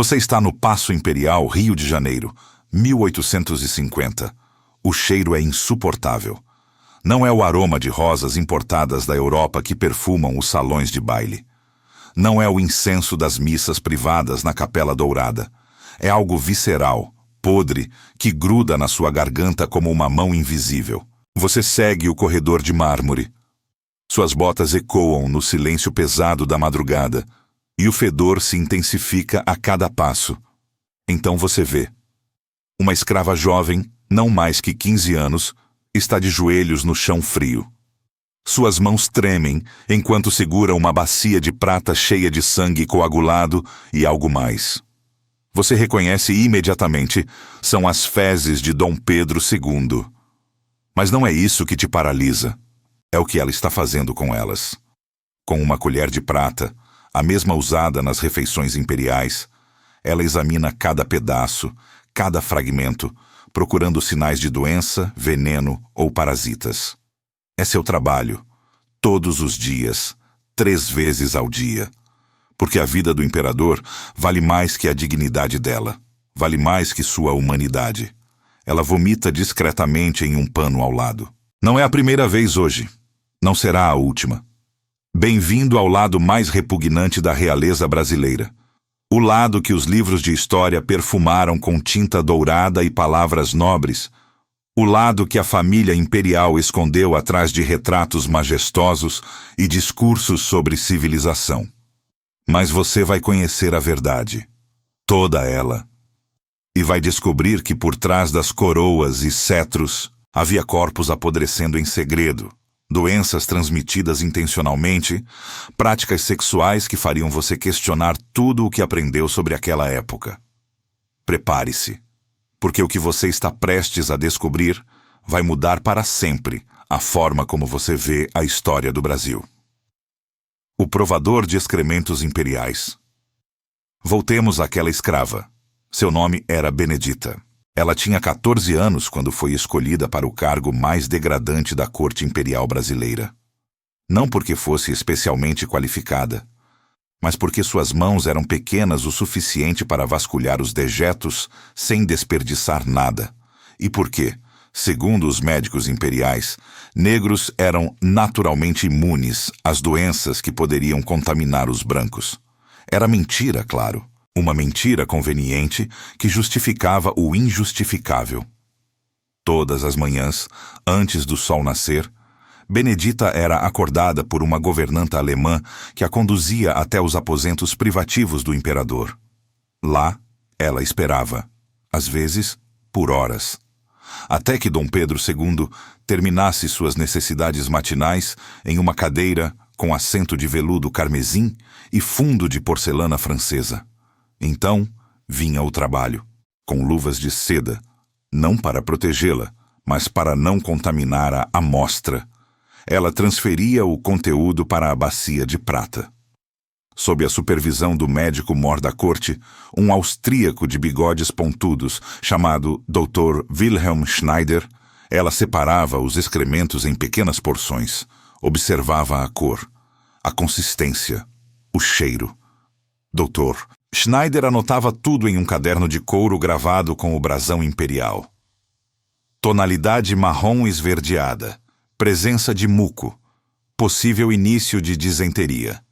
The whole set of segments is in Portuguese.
Você está no Paço Imperial, Rio de Janeiro, 1850. O cheiro é insuportável. Não é o aroma de rosas importadas da Europa que perfumam os salões de baile. Não é o incenso das missas privadas na Capela Dourada. É algo visceral, podre, que gruda na sua garganta como uma mão invisível. Você segue o corredor de mármore. Suas botas ecoam no silêncio pesado da madrugada, e o fedor se intensifica a cada passo. Então você vê. Uma escrava jovem, não mais que 15 anos, está de joelhos no chão frio. Suas mãos tremem enquanto segura uma bacia de prata cheia de sangue coagulado e algo mais. Você reconhece imediatamente, são as fezes de Dom Pedro II. Mas não é isso que te paralisa. É o que ela está fazendo com elas. Com uma colher de prata, a mesma usada nas refeições imperiais, ela examina cada pedaço, cada fragmento, procurando sinais de doença, veneno ou parasitas. É seu trabalho, todos os dias, 3 vezes ao dia. Porque a vida do imperador vale mais que a dignidade dela, vale mais que sua humanidade. Ela vomita discretamente em um pano ao lado. Não é a primeira vez hoje. Não será a última. Bem-vindo ao lado mais repugnante da realeza brasileira. O lado que os livros de história perfumaram com tinta dourada e palavras nobres. O lado que a família imperial escondeu atrás de retratos majestosos e discursos sobre civilização. Mas você vai conhecer a verdade. Toda ela. E vai descobrir que por trás das coroas e cetros havia corpos apodrecendo em segredo, doenças transmitidas intencionalmente, práticas sexuais que fariam você questionar tudo o que aprendeu sobre aquela época. Prepare-se, porque o que você está prestes a descobrir vai mudar para sempre a forma como você vê a história do Brasil. O provador de excrementos imperiais. Voltemos àquela escrava. Seu nome era Benedita. Ela tinha 14 anos quando foi escolhida para o cargo mais degradante da corte imperial brasileira. Não porque fosse especialmente qualificada, mas porque suas mãos eram pequenas o suficiente para vasculhar os dejetos sem desperdiçar nada, e porque, segundo os médicos imperiais, negros eram naturalmente imunes às doenças que poderiam contaminar os brancos. Era mentira, claro. Uma mentira conveniente que justificava o injustificável. Todas as manhãs, antes do sol nascer, Benedita era acordada por uma governanta alemã que a conduzia até os aposentos privativos do imperador. Lá, ela esperava, às vezes, por horas, até que Dom Pedro II terminasse suas necessidades matinais em uma cadeira com assento de veludo carmesim e fundo de porcelana francesa. Então, vinha o trabalho, com luvas de seda, não para protegê-la, mas para não contaminar a amostra. Ela transferia o conteúdo para a bacia de prata. Sob a supervisão do médico-mor da corte, um austríaco de bigodes pontudos, chamado Dr. Wilhelm Schneider, ela separava os excrementos em pequenas porções, observava a cor, a consistência, o cheiro. Doutor Schneider anotava tudo em um caderno de couro gravado com o brasão imperial. Tonalidade marrom esverdeada, presença de muco, possível início de disenteria.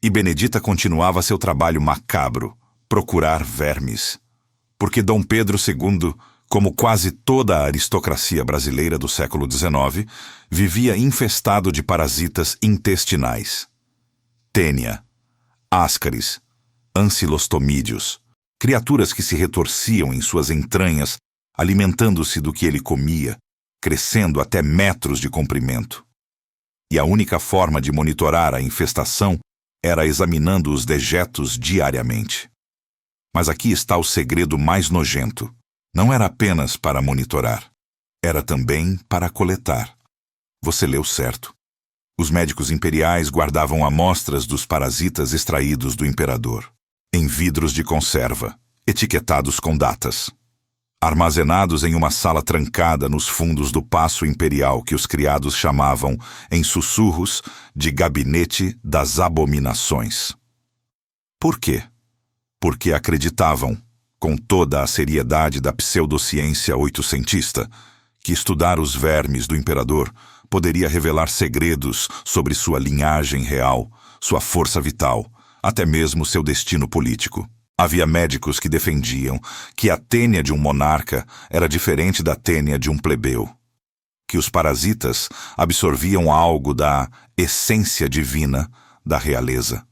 E Benedita continuava seu trabalho macabro, procurar vermes. Porque Dom Pedro II, como quase toda a aristocracia brasileira do século XIX, vivia infestado de parasitas intestinais. Tênia, ascaris, ancilostomídeos, criaturas que se retorciam em suas entranhas, alimentando-se do que ele comia, crescendo até metros de comprimento. E a única forma de monitorar a infestação era examinando os dejetos diariamente. Mas aqui está o segredo mais nojento. Não era apenas para monitorar, era também para coletar. Você leu certo. Os médicos imperiais guardavam amostras dos parasitas extraídos do imperador, em vidros de conserva, etiquetados com datas. Armazenados em uma sala trancada nos fundos do Paço Imperial que os criados chamavam, em sussurros, de Gabinete das Abominações. Por quê? porque acreditavam, com toda a seriedade da pseudociência oitocentista, que estudar os vermes do imperador poderia revelar segredos sobre sua linhagem real, sua força vital, até mesmo seu destino político. Havia médicos que defendiam que a tênia de um monarca era diferente da tênia de um plebeu, que os parasitas absorviam algo da essência divina da realeza,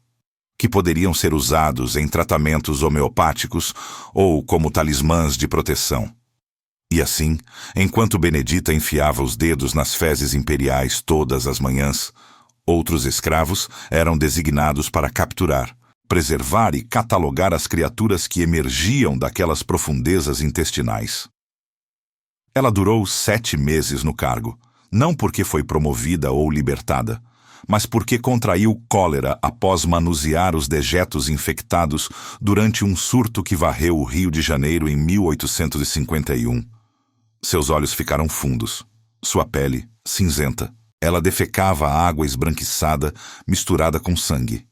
que poderiam ser usados em tratamentos homeopáticos ou como talismãs de proteção. E assim, enquanto Benedita enfiava os dedos nas fezes imperiais todas as manhãs, outros escravos eram designados para capturar, preservar e catalogar as criaturas que emergiam daquelas profundezas intestinais. Ela durou 7 meses no cargo, não porque foi promovida ou libertada, mas porque contraiu cólera após manusear os dejetos infectados durante um surto que varreu o Rio de Janeiro em 1851. Seus olhos ficaram fundos, sua pele cinzenta. Ela defecava água esbranquiçada misturada com sangue,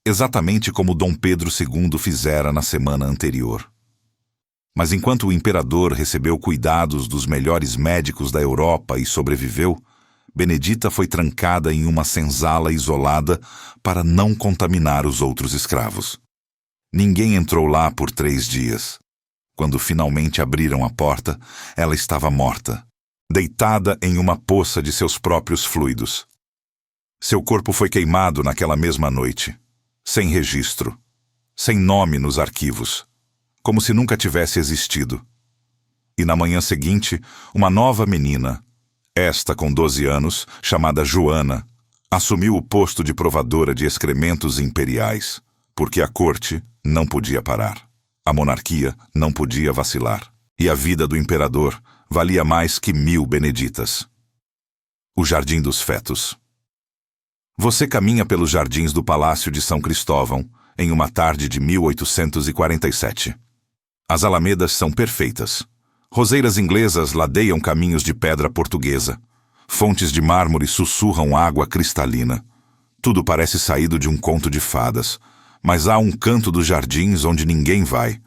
exatamente como Dom Pedro II fizera na semana anterior. Mas enquanto o imperador recebeu cuidados dos melhores médicos da Europa e sobreviveu, Benedita foi trancada em uma senzala isolada para não contaminar os outros escravos. Ninguém entrou lá por 3 dias. Quando finalmente abriram a porta, ela estava morta, deitada em uma poça de seus próprios fluidos. Seu corpo foi queimado naquela mesma noite, sem registro, sem nome nos arquivos, como se nunca tivesse existido. E na manhã seguinte, uma nova menina, esta com 12 anos, chamada Joana, assumiu o posto de provadora de excrementos imperiais, porque a corte não podia parar. A monarquia não podia vacilar, e a vida do imperador valia mais que 1000 beneditas. O Jardim dos Fetos. Você caminha pelos jardins do Palácio de São Cristóvão em uma tarde de 1847. As alamedas são perfeitas. Roseiras inglesas ladeiam caminhos de pedra portuguesa. Fontes de mármore sussurram água cristalina. Tudo parece saído de um conto de fadas, mas há um canto dos jardins onde ninguém vai.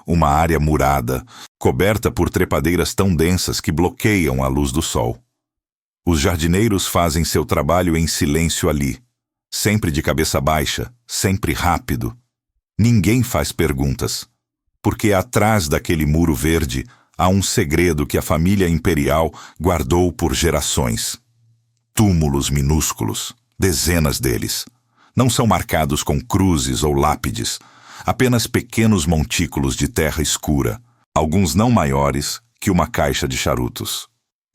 Uma área murada, coberta por trepadeiras tão densas que bloqueiam a luz do sol. Os jardineiros fazem seu trabalho em silêncio ali, sempre de cabeça baixa, sempre rápido. Ninguém faz perguntas, porque atrás daquele muro verde há um segredo que a família imperial guardou por gerações. Túmulos minúsculos, dezenas deles. Não são marcados com cruzes ou lápides, apenas pequenos montículos de terra escura, alguns não maiores que uma caixa de charutos.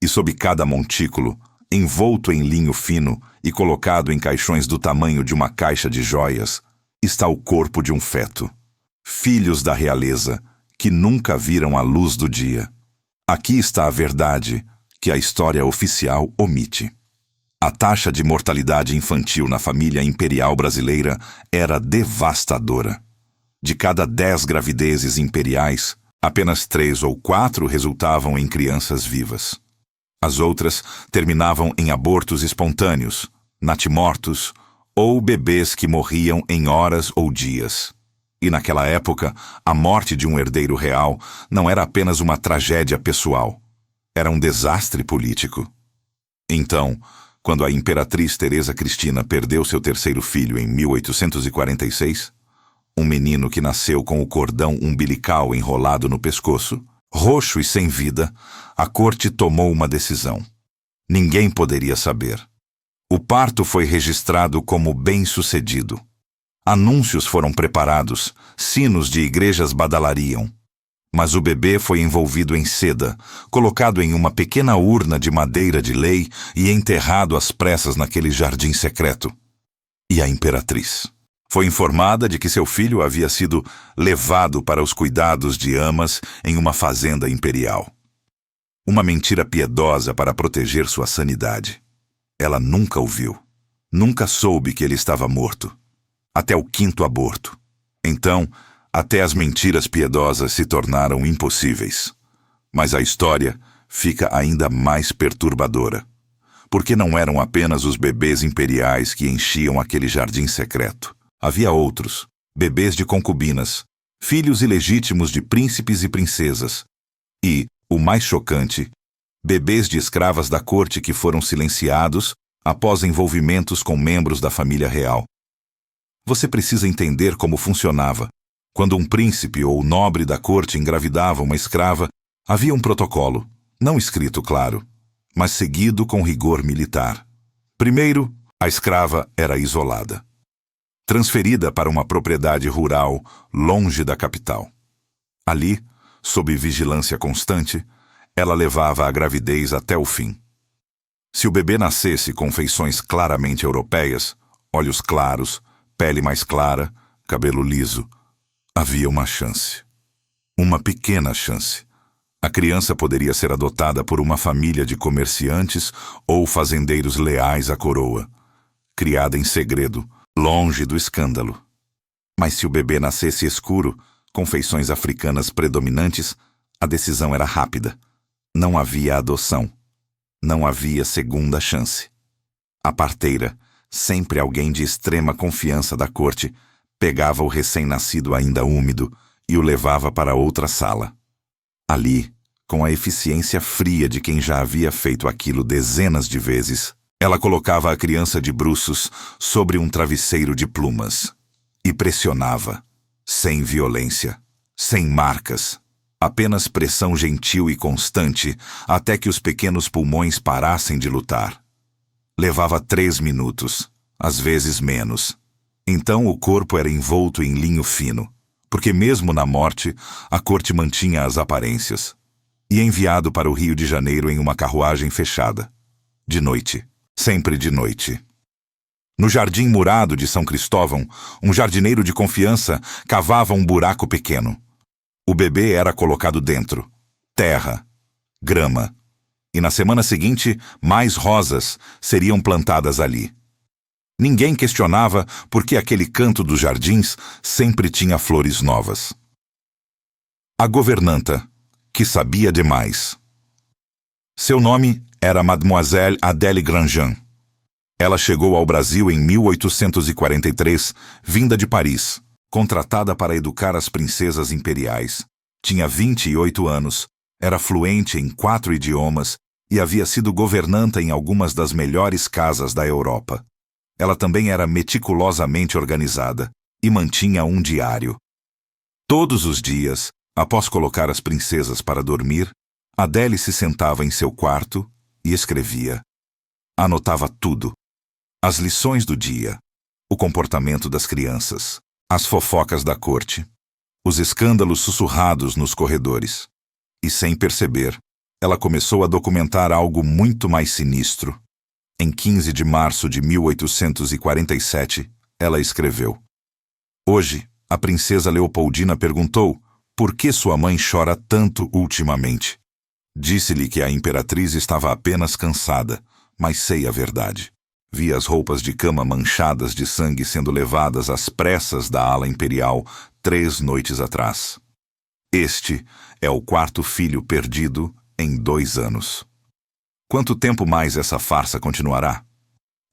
E sob cada montículo, envolto em linho fino e colocado em caixões do tamanho de uma caixa de joias, está o corpo de um feto. Filhos da realeza, que nunca viram a luz do dia. Aqui está a verdade que a história oficial omite. A taxa de mortalidade infantil na família imperial brasileira era devastadora. De cada 10 gravidezes imperiais, apenas 3 ou 4 resultavam em crianças vivas. As outras terminavam em abortos espontâneos, natimortos ou bebês que morriam em horas ou dias. E naquela época, a morte de um herdeiro real não era apenas uma tragédia pessoal, era um desastre político. Então, quando a imperatriz Teresa Cristina perdeu seu terceiro filho em 1846, um menino que nasceu com o cordão umbilical enrolado no pescoço, roxo e sem vida, a corte tomou uma decisão. Ninguém poderia saber. O parto foi registrado como bem-sucedido. Anúncios foram preparados, sinos de igrejas badalariam. Mas o bebê foi envolvido em seda, colocado em uma pequena urna de madeira de lei e enterrado às pressas naquele jardim secreto. E a imperatriz foi informada de que seu filho havia sido levado para os cuidados de amas em uma fazenda imperial. Uma mentira piedosa para proteger sua sanidade. Ela nunca o viu. Nunca soube que ele estava morto. Até o 5º aborto. Então, até as mentiras piedosas se tornaram impossíveis. Mas a história fica ainda mais perturbadora. Porque não eram apenas os bebês imperiais que enchiam aquele jardim secreto. Havia outros, bebês de concubinas, filhos ilegítimos de príncipes e princesas, e, o mais chocante, bebês de escravas da corte que foram silenciados após envolvimentos com membros da família real. Você precisa entender como funcionava. Quando um príncipe ou nobre da corte engravidava uma escrava, havia um protocolo, não escrito, claro, mas seguido com rigor militar. Primeiro, a escrava era isolada, transferida para uma propriedade rural longe da capital. Ali, sob vigilância constante, ela levava a gravidez até o fim. Se o bebê nascesse com feições claramente europeias, olhos claros, pele mais clara, cabelo liso, havia uma chance. Uma pequena chance. A criança poderia ser adotada por uma família de comerciantes ou fazendeiros leais à coroa, criada em segredo, longe do escândalo. Mas se o bebê nascesse escuro, com feições africanas predominantes, a decisão era rápida. Não havia adoção. Não havia segunda chance. A parteira, sempre alguém de extrema confiança da corte, pegava o recém-nascido ainda úmido e o levava para outra sala. Ali, com a eficiência fria de quem já havia feito aquilo dezenas de vezes, ela colocava a criança de bruços sobre um travesseiro de plumas e pressionava, sem violência, sem marcas, apenas pressão gentil e constante até que os pequenos pulmões parassem de lutar. Levava 3 minutos, às vezes menos. Então o corpo era envolto em linho fino, porque mesmo na morte, a corte mantinha as aparências, e enviado para o Rio de Janeiro em uma carruagem fechada. De noite, sempre de noite. No jardim murado de São Cristóvão, um jardineiro de confiança cavava um buraco pequeno. O bebê era colocado dentro. Terra, grama. E na semana seguinte, mais rosas seriam plantadas ali. Ninguém questionava por que aquele canto dos jardins sempre tinha flores novas. A governanta, que sabia demais. Seu nome era Mademoiselle Adèle Grandjean. Ela chegou ao Brasil em 1843, vinda de Paris, contratada para educar as princesas imperiais. Tinha 28 anos, era fluente em 4 idiomas e havia sido governanta em algumas das melhores casas da Europa. Ela também era meticulosamente organizada e mantinha um diário. Todos os dias, após colocar as princesas para dormir, Adèle se sentava em seu quarto e escrevia. Anotava tudo. As lições do dia, o comportamento das crianças, as fofocas da corte, os escândalos sussurrados nos corredores. E sem perceber, ela começou a documentar algo muito mais sinistro. Em 15 de março de 1847, ela escreveu: Hoje, a princesa Leopoldina perguntou por que sua mãe chora tanto ultimamente. Disse-lhe que a imperatriz estava apenas cansada, mas sei a verdade. Vi as roupas de cama manchadas de sangue sendo levadas às pressas da ala imperial 3 noites atrás. Este é o 4º filho perdido em 2 anos. Quanto tempo mais essa farsa continuará?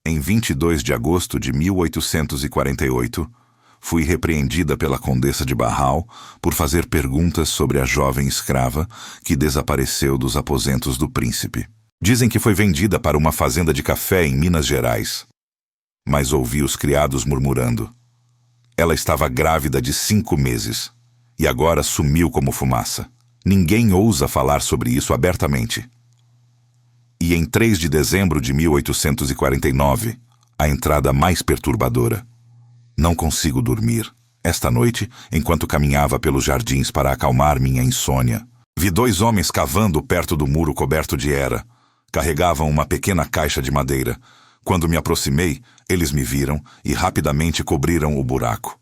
Em 22 de agosto de 1848, fui repreendida pela Condessa de Barral por fazer perguntas sobre a jovem escrava que desapareceu dos aposentos do príncipe. Dizem que foi vendida para uma fazenda de café em Minas Gerais. Mas ouvi os criados murmurando. Ela estava grávida de 5 meses e agora sumiu como fumaça. Ninguém ousa falar sobre isso abertamente. E em 3 de dezembro de 1849, a entrada mais perturbadora. Não consigo dormir. Esta noite, enquanto caminhava pelos jardins para acalmar minha insônia, vi 2 homens cavando perto do muro coberto de era. Carregavam uma pequena caixa de madeira. Quando me aproximei, eles me viram e rapidamente cobriram o buraco.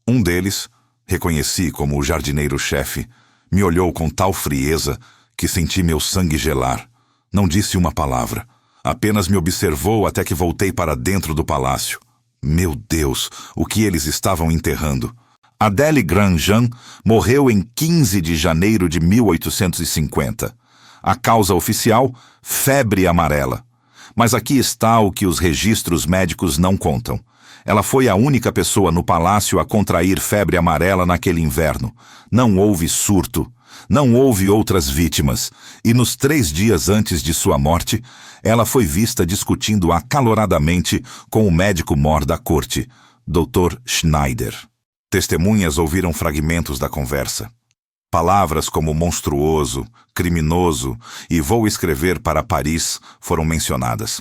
Um deles, reconheci como o jardineiro-chefe, me olhou com tal frieza que senti meu sangue gelar. Não disse uma palavra. Apenas me observou até que voltei para dentro do palácio. Meu Deus, o que eles estavam enterrando? Adèle Grandjean morreu em 15 de janeiro de 1850. A causa oficial, febre amarela. Mas aqui está o que os registros médicos não contam. Ela foi a única pessoa no palácio a contrair febre amarela naquele inverno. Não houve surto. Não houve outras vítimas, e nos 3 dias antes de sua morte, ela foi vista discutindo acaloradamente com o médico-mor da corte, Dr. Schneider. Testemunhas ouviram fragmentos da conversa. Palavras como monstruoso, criminoso e vou escrever para Paris foram mencionadas.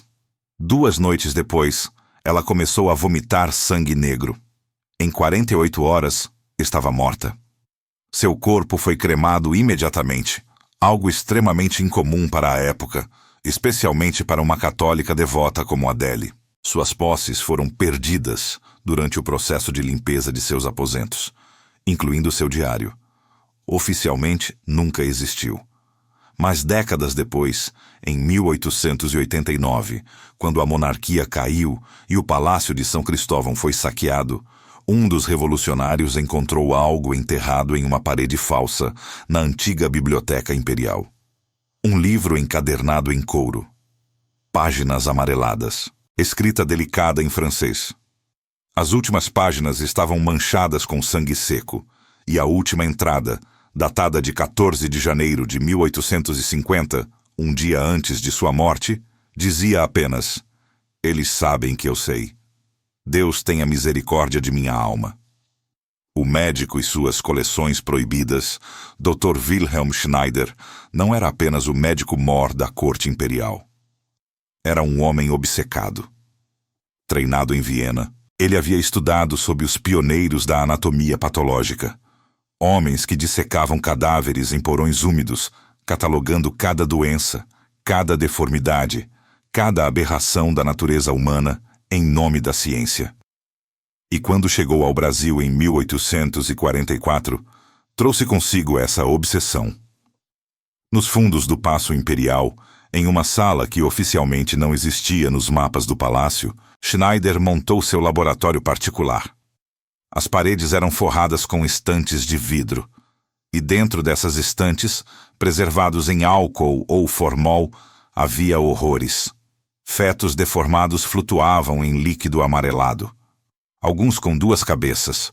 2 noites depois, ela começou a vomitar sangue negro. Em 48 horas, estava morta. Seu corpo foi cremado imediatamente, algo extremamente incomum para a época, especialmente para uma católica devota como Adele. Suas posses foram perdidas durante o processo de limpeza de seus aposentos, incluindo seu diário. Oficialmente, nunca existiu. Mas décadas depois, em 1889, quando a monarquia caiu e o Palácio de São Cristóvão foi saqueado, um dos revolucionários encontrou algo enterrado em uma parede falsa na antiga biblioteca imperial. Um livro encadernado em couro. Páginas amareladas. Escrita delicada em francês. As últimas páginas estavam manchadas com sangue seco, e a última entrada, datada de 14 de janeiro de 1850, um dia antes de sua morte, dizia apenas: "Eles sabem que eu sei. Deus tenha misericórdia de minha alma." O médico e suas coleções proibidas, Dr. Wilhelm Schneider, não era apenas o médico-mor da corte imperial. Era um homem obcecado. Treinado em Viena, ele havia estudado sob os pioneiros da anatomia patológica. Homens que dissecavam cadáveres em porões úmidos, catalogando cada doença, cada deformidade, cada aberração da natureza humana, em nome da ciência. E quando chegou ao Brasil em 1844, trouxe consigo essa obsessão. Nos fundos do Paço Imperial, em uma sala que oficialmente não existia nos mapas do palácio, Schneider montou seu laboratório particular. As paredes eram forradas com estantes de vidro, e dentro dessas estantes, preservados em álcool ou formol, havia horrores. Fetos deformados flutuavam em líquido amarelado. Alguns com 2 cabeças,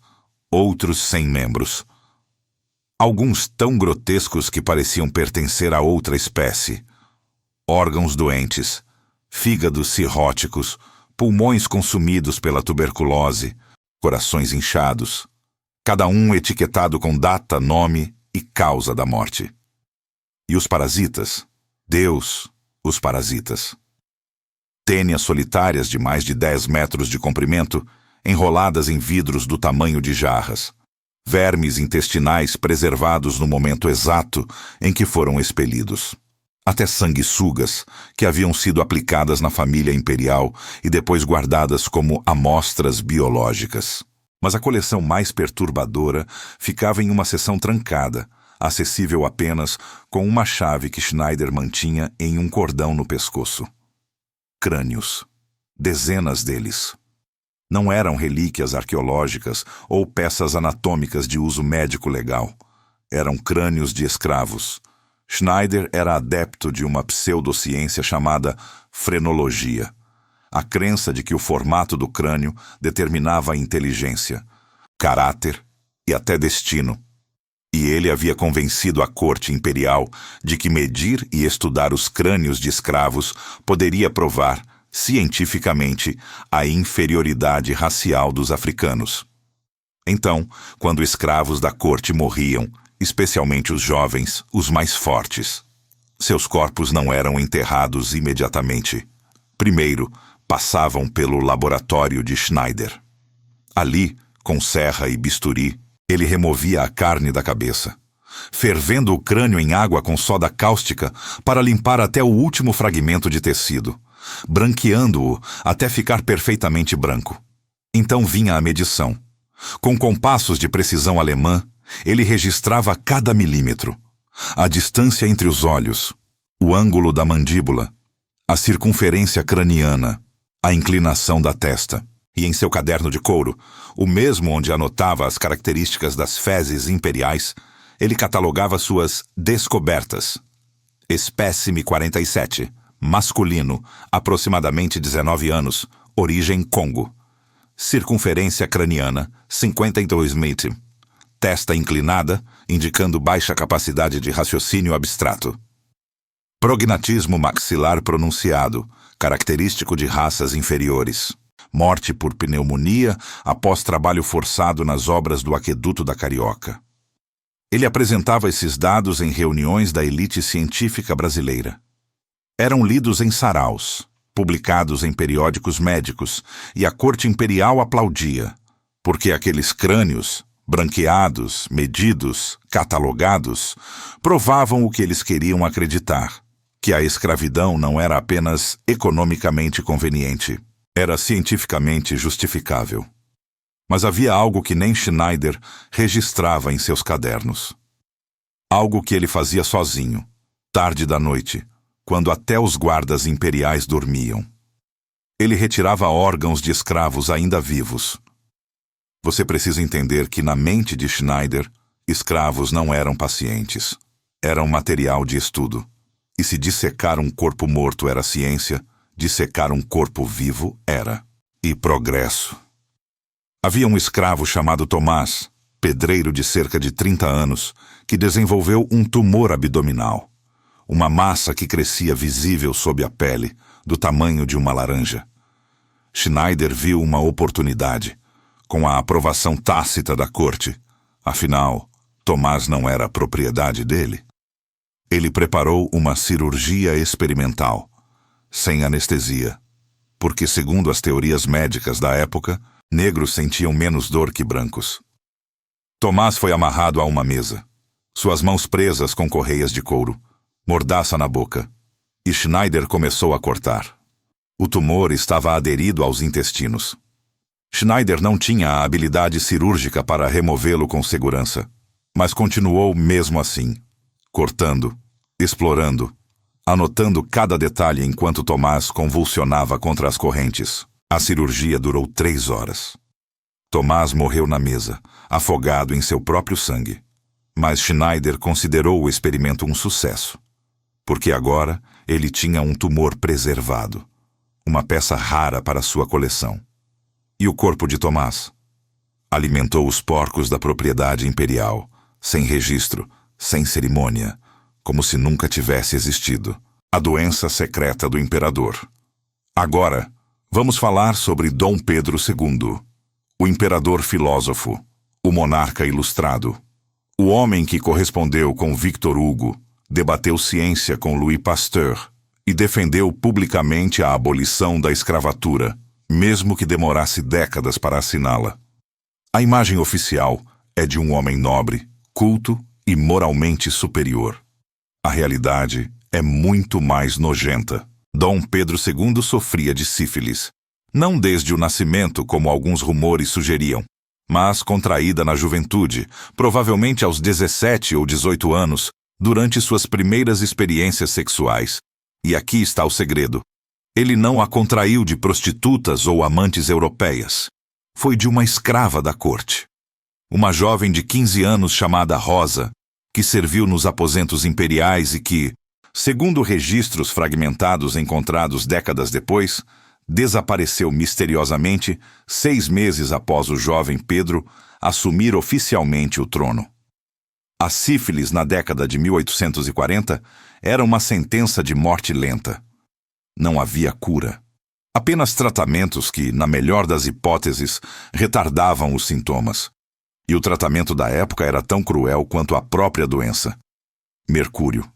outros sem membros. Alguns tão grotescos que pareciam pertencer a outra espécie. Órgãos doentes, fígados cirróticos, pulmões consumidos pela tuberculose, corações inchados, cada um etiquetado com data, nome e causa da morte. E os parasitas? Deus, os parasitas. Tênias solitárias de mais de 10 metros de comprimento, enroladas em vidros do tamanho de jarras. Vermes intestinais preservados no momento exato em que foram expelidos. Até sanguessugas, que haviam sido aplicadas na família imperial e depois guardadas como amostras biológicas. Mas a coleção mais perturbadora ficava em uma seção trancada, acessível apenas com uma chave que Schneider mantinha em um cordão no pescoço. Crânios. Dezenas deles. Não eram relíquias arqueológicas ou peças anatômicas de uso médico legal. Eram crânios de escravos. Schneider era adepto de uma pseudociência chamada frenologia, a crença de que o formato do crânio determinava a inteligência, caráter e até destino. E ele havia convencido a corte imperial de que medir e estudar os crânios de escravos poderia provar, cientificamente, a inferioridade racial dos africanos. Então, quando escravos da corte morriam, especialmente os jovens, os mais fortes, seus corpos não eram enterrados imediatamente. Primeiro, passavam pelo laboratório de Schneider. Ali, com serra e bisturi, ele removia a carne da cabeça, fervendo o crânio em água com soda cáustica para limpar até o último fragmento de tecido, branqueando-o até ficar perfeitamente branco. Então vinha a medição. Com compassos de precisão alemã, ele registrava cada milímetro, a distância entre os olhos, o ângulo da mandíbula, a circunferência craniana, a inclinação da testa. E em seu caderno de couro, o mesmo onde anotava as características das fezes imperiais, ele catalogava suas descobertas. Espécime 47, masculino, aproximadamente 19 anos, origem Congo. Circunferência craniana, 52 mm. Testa inclinada, indicando baixa capacidade de raciocínio abstrato. Prognatismo maxilar pronunciado, característico de raças inferiores. Morte por pneumonia após trabalho forçado nas obras do aqueduto da Carioca. Ele apresentava esses dados em reuniões da elite científica brasileira. Eram lidos em saraus, publicados em periódicos médicos, e a corte imperial aplaudia, porque aqueles crânios, branqueados, medidos, catalogados, provavam o que eles queriam acreditar, que a escravidão não era apenas economicamente conveniente, era cientificamente justificável. Mas havia algo que nem Schneider registrava em seus cadernos. Algo que ele fazia sozinho, tarde da noite, quando até os guardas imperiais dormiam. Ele retirava órgãos de escravos ainda vivos. Você precisa entender que na mente de Schneider, escravos não eram pacientes, eram material de estudo. E se dissecar um corpo morto era ciência, dissecar um corpo vivo era. E progresso. Havia um escravo chamado Tomás, pedreiro de cerca de 30 anos, que desenvolveu um tumor abdominal. Uma massa que crescia visível sob a pele, do tamanho de uma laranja. Schneider viu uma oportunidade, com a aprovação tácita da corte. Afinal, Tomás não era propriedade dele. Ele preparou uma cirurgia experimental, sem anestesia, porque, segundo as teorias médicas da época, negros sentiam menos dor que brancos. Tomás foi amarrado a uma mesa, suas mãos presas com correias de couro, mordaça na boca, e Schneider começou a cortar. O tumor estava aderido aos intestinos. Schneider não tinha a habilidade cirúrgica para removê-lo com segurança, mas continuou mesmo assim, cortando, explorando, anotando cada detalhe enquanto Tomás convulsionava contra as correntes. A cirurgia durou 3 horas. Tomás morreu na mesa, afogado em seu próprio sangue. Mas Schneider considerou o experimento um sucesso, porque agora ele tinha um tumor preservado, uma peça rara para sua coleção. E o corpo de Tomás? Alimentou os porcos da propriedade imperial, sem registro, sem cerimônia, como se nunca tivesse existido. A doença secreta do imperador. Agora, vamos falar sobre Dom Pedro II, o imperador filósofo, o monarca ilustrado, o homem que correspondeu com Victor Hugo, debateu ciência com Louis Pasteur e defendeu publicamente a abolição da escravatura, mesmo que demorasse décadas para assiná-la. A imagem oficial é de um homem nobre, culto e moralmente superior. A realidade é muito mais nojenta. Dom Pedro II sofria de sífilis, não desde o nascimento, como alguns rumores sugeriam, mas contraída na juventude, provavelmente aos 17 ou 18 anos, durante suas primeiras experiências sexuais. E aqui está o segredo. Ele não a contraiu de prostitutas ou amantes europeias. Foi de uma escrava da corte. Uma jovem de 15 anos chamada Rosa, que serviu nos aposentos imperiais e que, segundo registros fragmentados encontrados décadas depois, desapareceu misteriosamente 6 meses após o jovem Pedro assumir oficialmente o trono. A sífilis na década de 1840 era uma sentença de morte lenta. Não havia cura. Apenas tratamentos que, na melhor das hipóteses, retardavam os sintomas. E o tratamento da época era tão cruel quanto a própria doença. Mercúrio.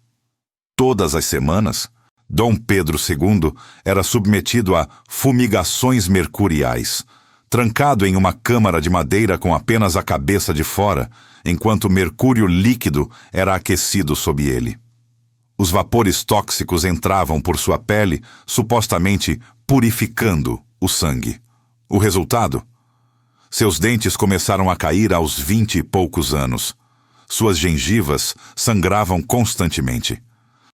Todas as semanas, Dom Pedro II era submetido a fumigações mercuriais, trancado em uma câmara de madeira com apenas a cabeça de fora, enquanto mercúrio líquido era aquecido sob ele. Os vapores tóxicos entravam por sua pele, supostamente purificando o sangue. O resultado? Seus dentes começaram a cair aos 20 e poucos anos. Suas gengivas sangravam constantemente.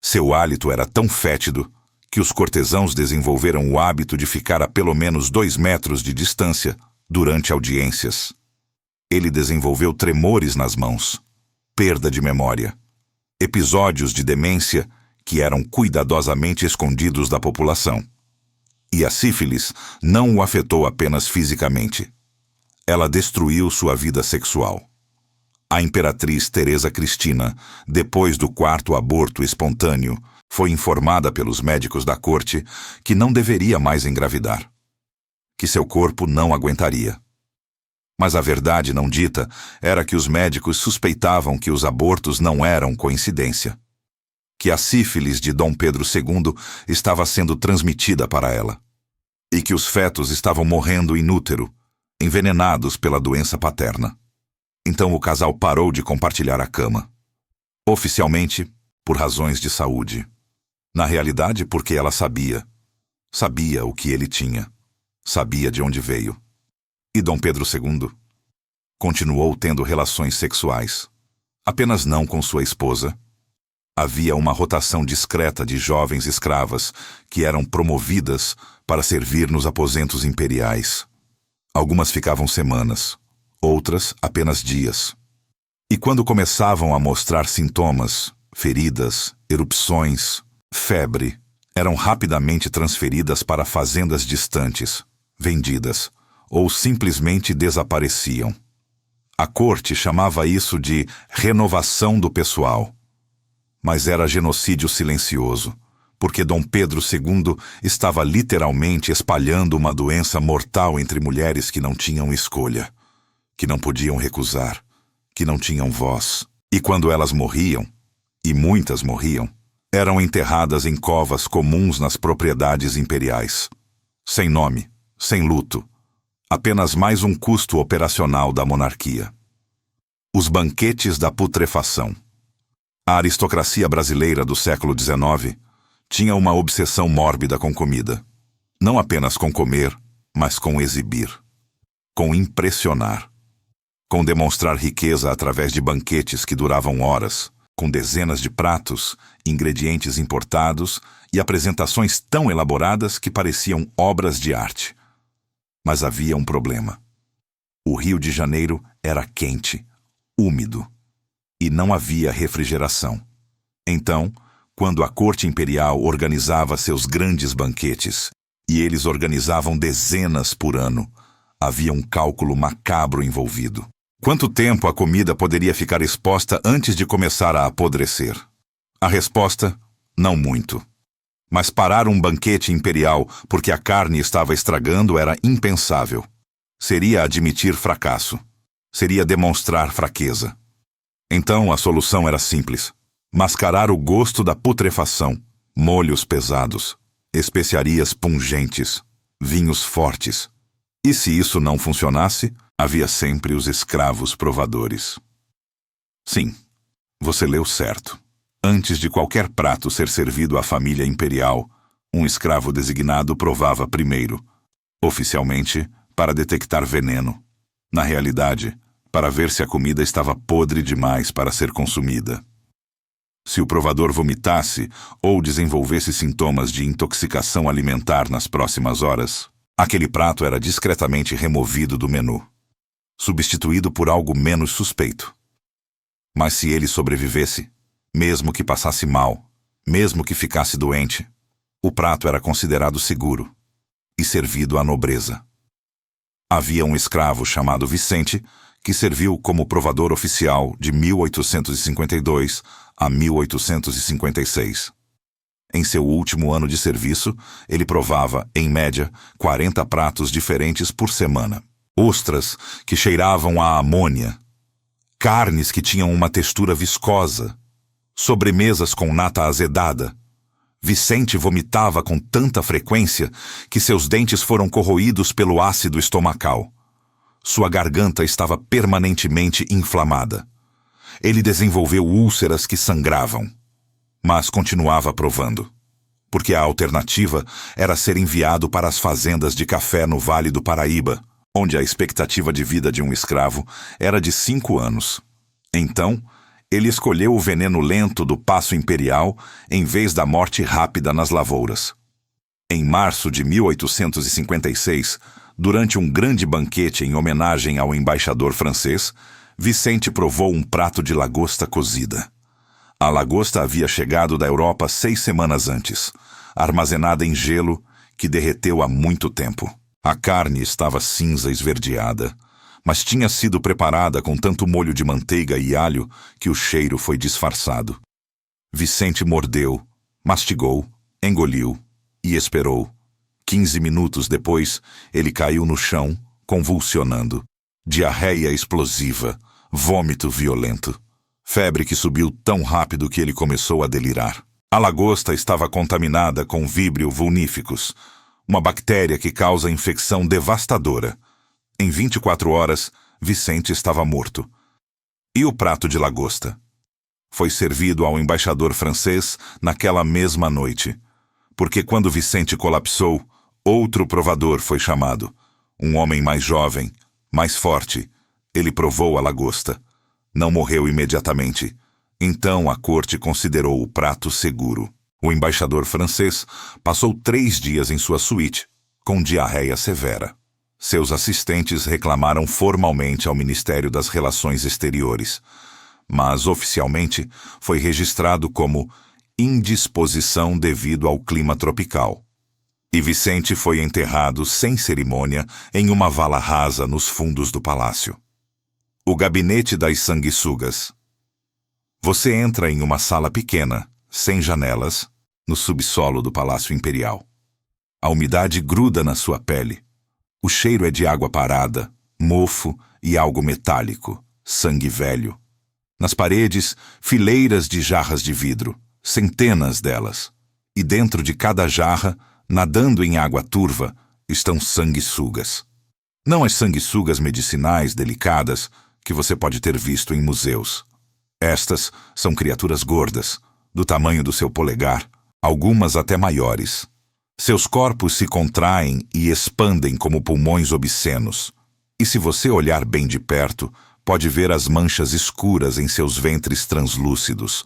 Seu hálito era tão fétido que os cortesãos desenvolveram o hábito de ficar a pelo menos 2 metros de distância durante audiências. Ele desenvolveu tremores nas mãos, perda de memória, episódios de demência que eram cuidadosamente escondidos da população. E a sífilis não o afetou apenas fisicamente. Ela destruiu sua vida sexual. A imperatriz Teresa Cristina, depois do 4º aborto espontâneo, foi informada pelos médicos da corte que não deveria mais engravidar, que seu corpo não aguentaria. Mas a verdade não dita era que os médicos suspeitavam que os abortos não eram coincidência, que a sífilis de Dom Pedro II estava sendo transmitida para ela, e que os fetos estavam morrendo in útero, envenenados pela doença paterna. Então o casal parou de compartilhar a cama. Oficialmente, por razões de saúde. Na realidade, porque ela sabia. Sabia o que ele tinha. Sabia de onde veio. E Dom Pedro II continuou tendo relações sexuais. Apenas não com sua esposa. Havia uma rotação discreta de jovens escravas que eram promovidas para servir nos aposentos imperiais. Algumas ficavam semanas, outras apenas dias. E quando começavam a mostrar sintomas, feridas, erupções, febre, eram rapidamente transferidas para fazendas distantes, vendidas, ou simplesmente desapareciam. A corte chamava isso de renovação do pessoal. Mas era genocídio silencioso, porque Dom Pedro II estava literalmente espalhando uma doença mortal entre mulheres que não tinham escolha, que não podiam recusar, que não tinham voz. E quando elas morriam, e muitas morriam, eram enterradas em covas comuns nas propriedades imperiais. Sem nome, sem luto, apenas mais um custo operacional da monarquia. Os banquetes da putrefação. A aristocracia brasileira do século XIX tinha uma obsessão mórbida com comida. Não apenas com comer, mas com exibir. Com impressionar. Com demonstrar riqueza através de banquetes que duravam horas, com dezenas de pratos, ingredientes importados e apresentações tão elaboradas que pareciam obras de arte. Mas havia um problema. O Rio de Janeiro era quente, úmido, e não havia refrigeração. Então, quando a corte imperial organizava seus grandes banquetes, e eles organizavam dezenas por ano, havia um cálculo macabro envolvido. Quanto tempo a comida poderia ficar exposta antes de começar a apodrecer? A resposta, não muito. Mas parar um banquete imperial porque a carne estava estragando era impensável. Seria admitir fracasso. Seria demonstrar fraqueza. Então a solução era simples. Mascarar o gosto da putrefação, molhos pesados, especiarias pungentes, vinhos fortes. E se isso não funcionasse, havia sempre os escravos provadores. Sim, você leu certo. Antes de qualquer prato ser servido à família imperial, um escravo designado provava primeiro, oficialmente, para detectar veneno. Na realidade, para ver se a comida estava podre demais para ser consumida. Se o provador vomitasse ou desenvolvesse sintomas de intoxicação alimentar nas próximas horas, aquele prato era discretamente removido do menu, substituído por algo menos suspeito. Mas se ele sobrevivesse, mesmo que passasse mal, mesmo que ficasse doente, o prato era considerado seguro e servido à nobreza. Havia um escravo chamado Vicente que serviu como provador oficial de 1852 a 1856. Em seu último ano de serviço, ele provava, em média, 40 pratos diferentes por semana. Ostras que cheiravam a amônia, carnes que tinham uma textura viscosa, sobremesas com nata azedada. Vicente vomitava com tanta frequência que seus dentes foram corroídos pelo ácido estomacal. Sua garganta estava permanentemente inflamada. Ele desenvolveu úlceras que sangravam, mas continuava provando, porque a alternativa era ser enviado para as fazendas de café no Vale do Paraíba, onde a expectativa de vida de um escravo era de 5 anos. Então, ele escolheu o veneno lento do paço imperial em vez da morte rápida nas lavouras. Em março de 1856, durante um grande banquete em homenagem ao embaixador francês, Vicente provou um prato de lagosta cozida. A lagosta havia chegado da Europa 6 semanas antes, armazenada em gelo, que derreteu há muito tempo. A carne estava cinza esverdeada, mas tinha sido preparada com tanto molho de manteiga e alho que o cheiro foi disfarçado. Vicente mordeu, mastigou, engoliu e esperou. 15 minutos depois, ele caiu no chão, convulsionando. Diarreia explosiva, vômito violento. Febre que subiu tão rápido que ele começou a delirar. A lagosta estava contaminada com Vibrio vulnificus, uma bactéria que causa infecção devastadora. Em 24 horas, Vicente estava morto. E o prato de lagosta? Foi servido ao embaixador francês naquela mesma noite, porque quando Vicente colapsou, outro provador foi chamado. Um homem mais jovem, mais forte. Ele provou a lagosta. Não morreu imediatamente. Então a corte considerou o prato seguro. O embaixador francês passou 3 dias em sua suíte, com diarreia severa. Seus assistentes reclamaram formalmente ao Ministério das Relações Exteriores, mas oficialmente foi registrado como indisposição devido ao clima tropical. E Vicente foi enterrado sem cerimônia em uma vala rasa nos fundos do palácio. O gabinete das sanguessugas. Você entra em uma sala pequena, sem janelas, no subsolo do Palácio Imperial. A umidade gruda na sua pele. O cheiro é de água parada, mofo e algo metálico, sangue velho. Nas paredes, fileiras de jarras de vidro, centenas delas. E dentro de cada jarra, nadando em água turva, estão sanguessugas. Não as sanguessugas medicinais delicadas que você pode ter visto em museus. Estas são criaturas gordas, do tamanho do seu polegar, algumas até maiores. Seus corpos se contraem e expandem como pulmões obscenos. E se você olhar bem de perto, pode ver as manchas escuras em seus ventres translúcidos,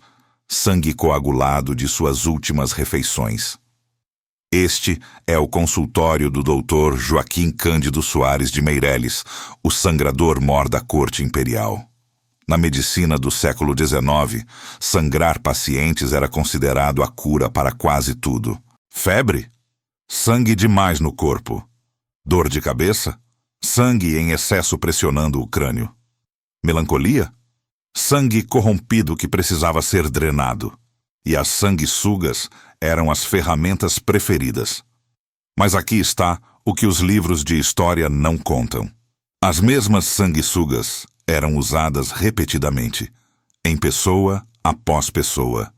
sangue coagulado de suas últimas refeições. Este é o consultório do Dr. Joaquim Cândido Soares de Meireles, o sangrador-mor da corte imperial. Na medicina do século XIX, sangrar pacientes era considerado a cura para quase tudo. Febre? Sangue demais no corpo. Dor de cabeça? Sangue em excesso pressionando o crânio. Melancolia? Sangue corrompido que precisava ser drenado. E as sanguessugas eram as ferramentas preferidas. Mas aqui está o que os livros de história não contam. As mesmas sanguessugas eram usadas repetidamente, em pessoa após pessoa,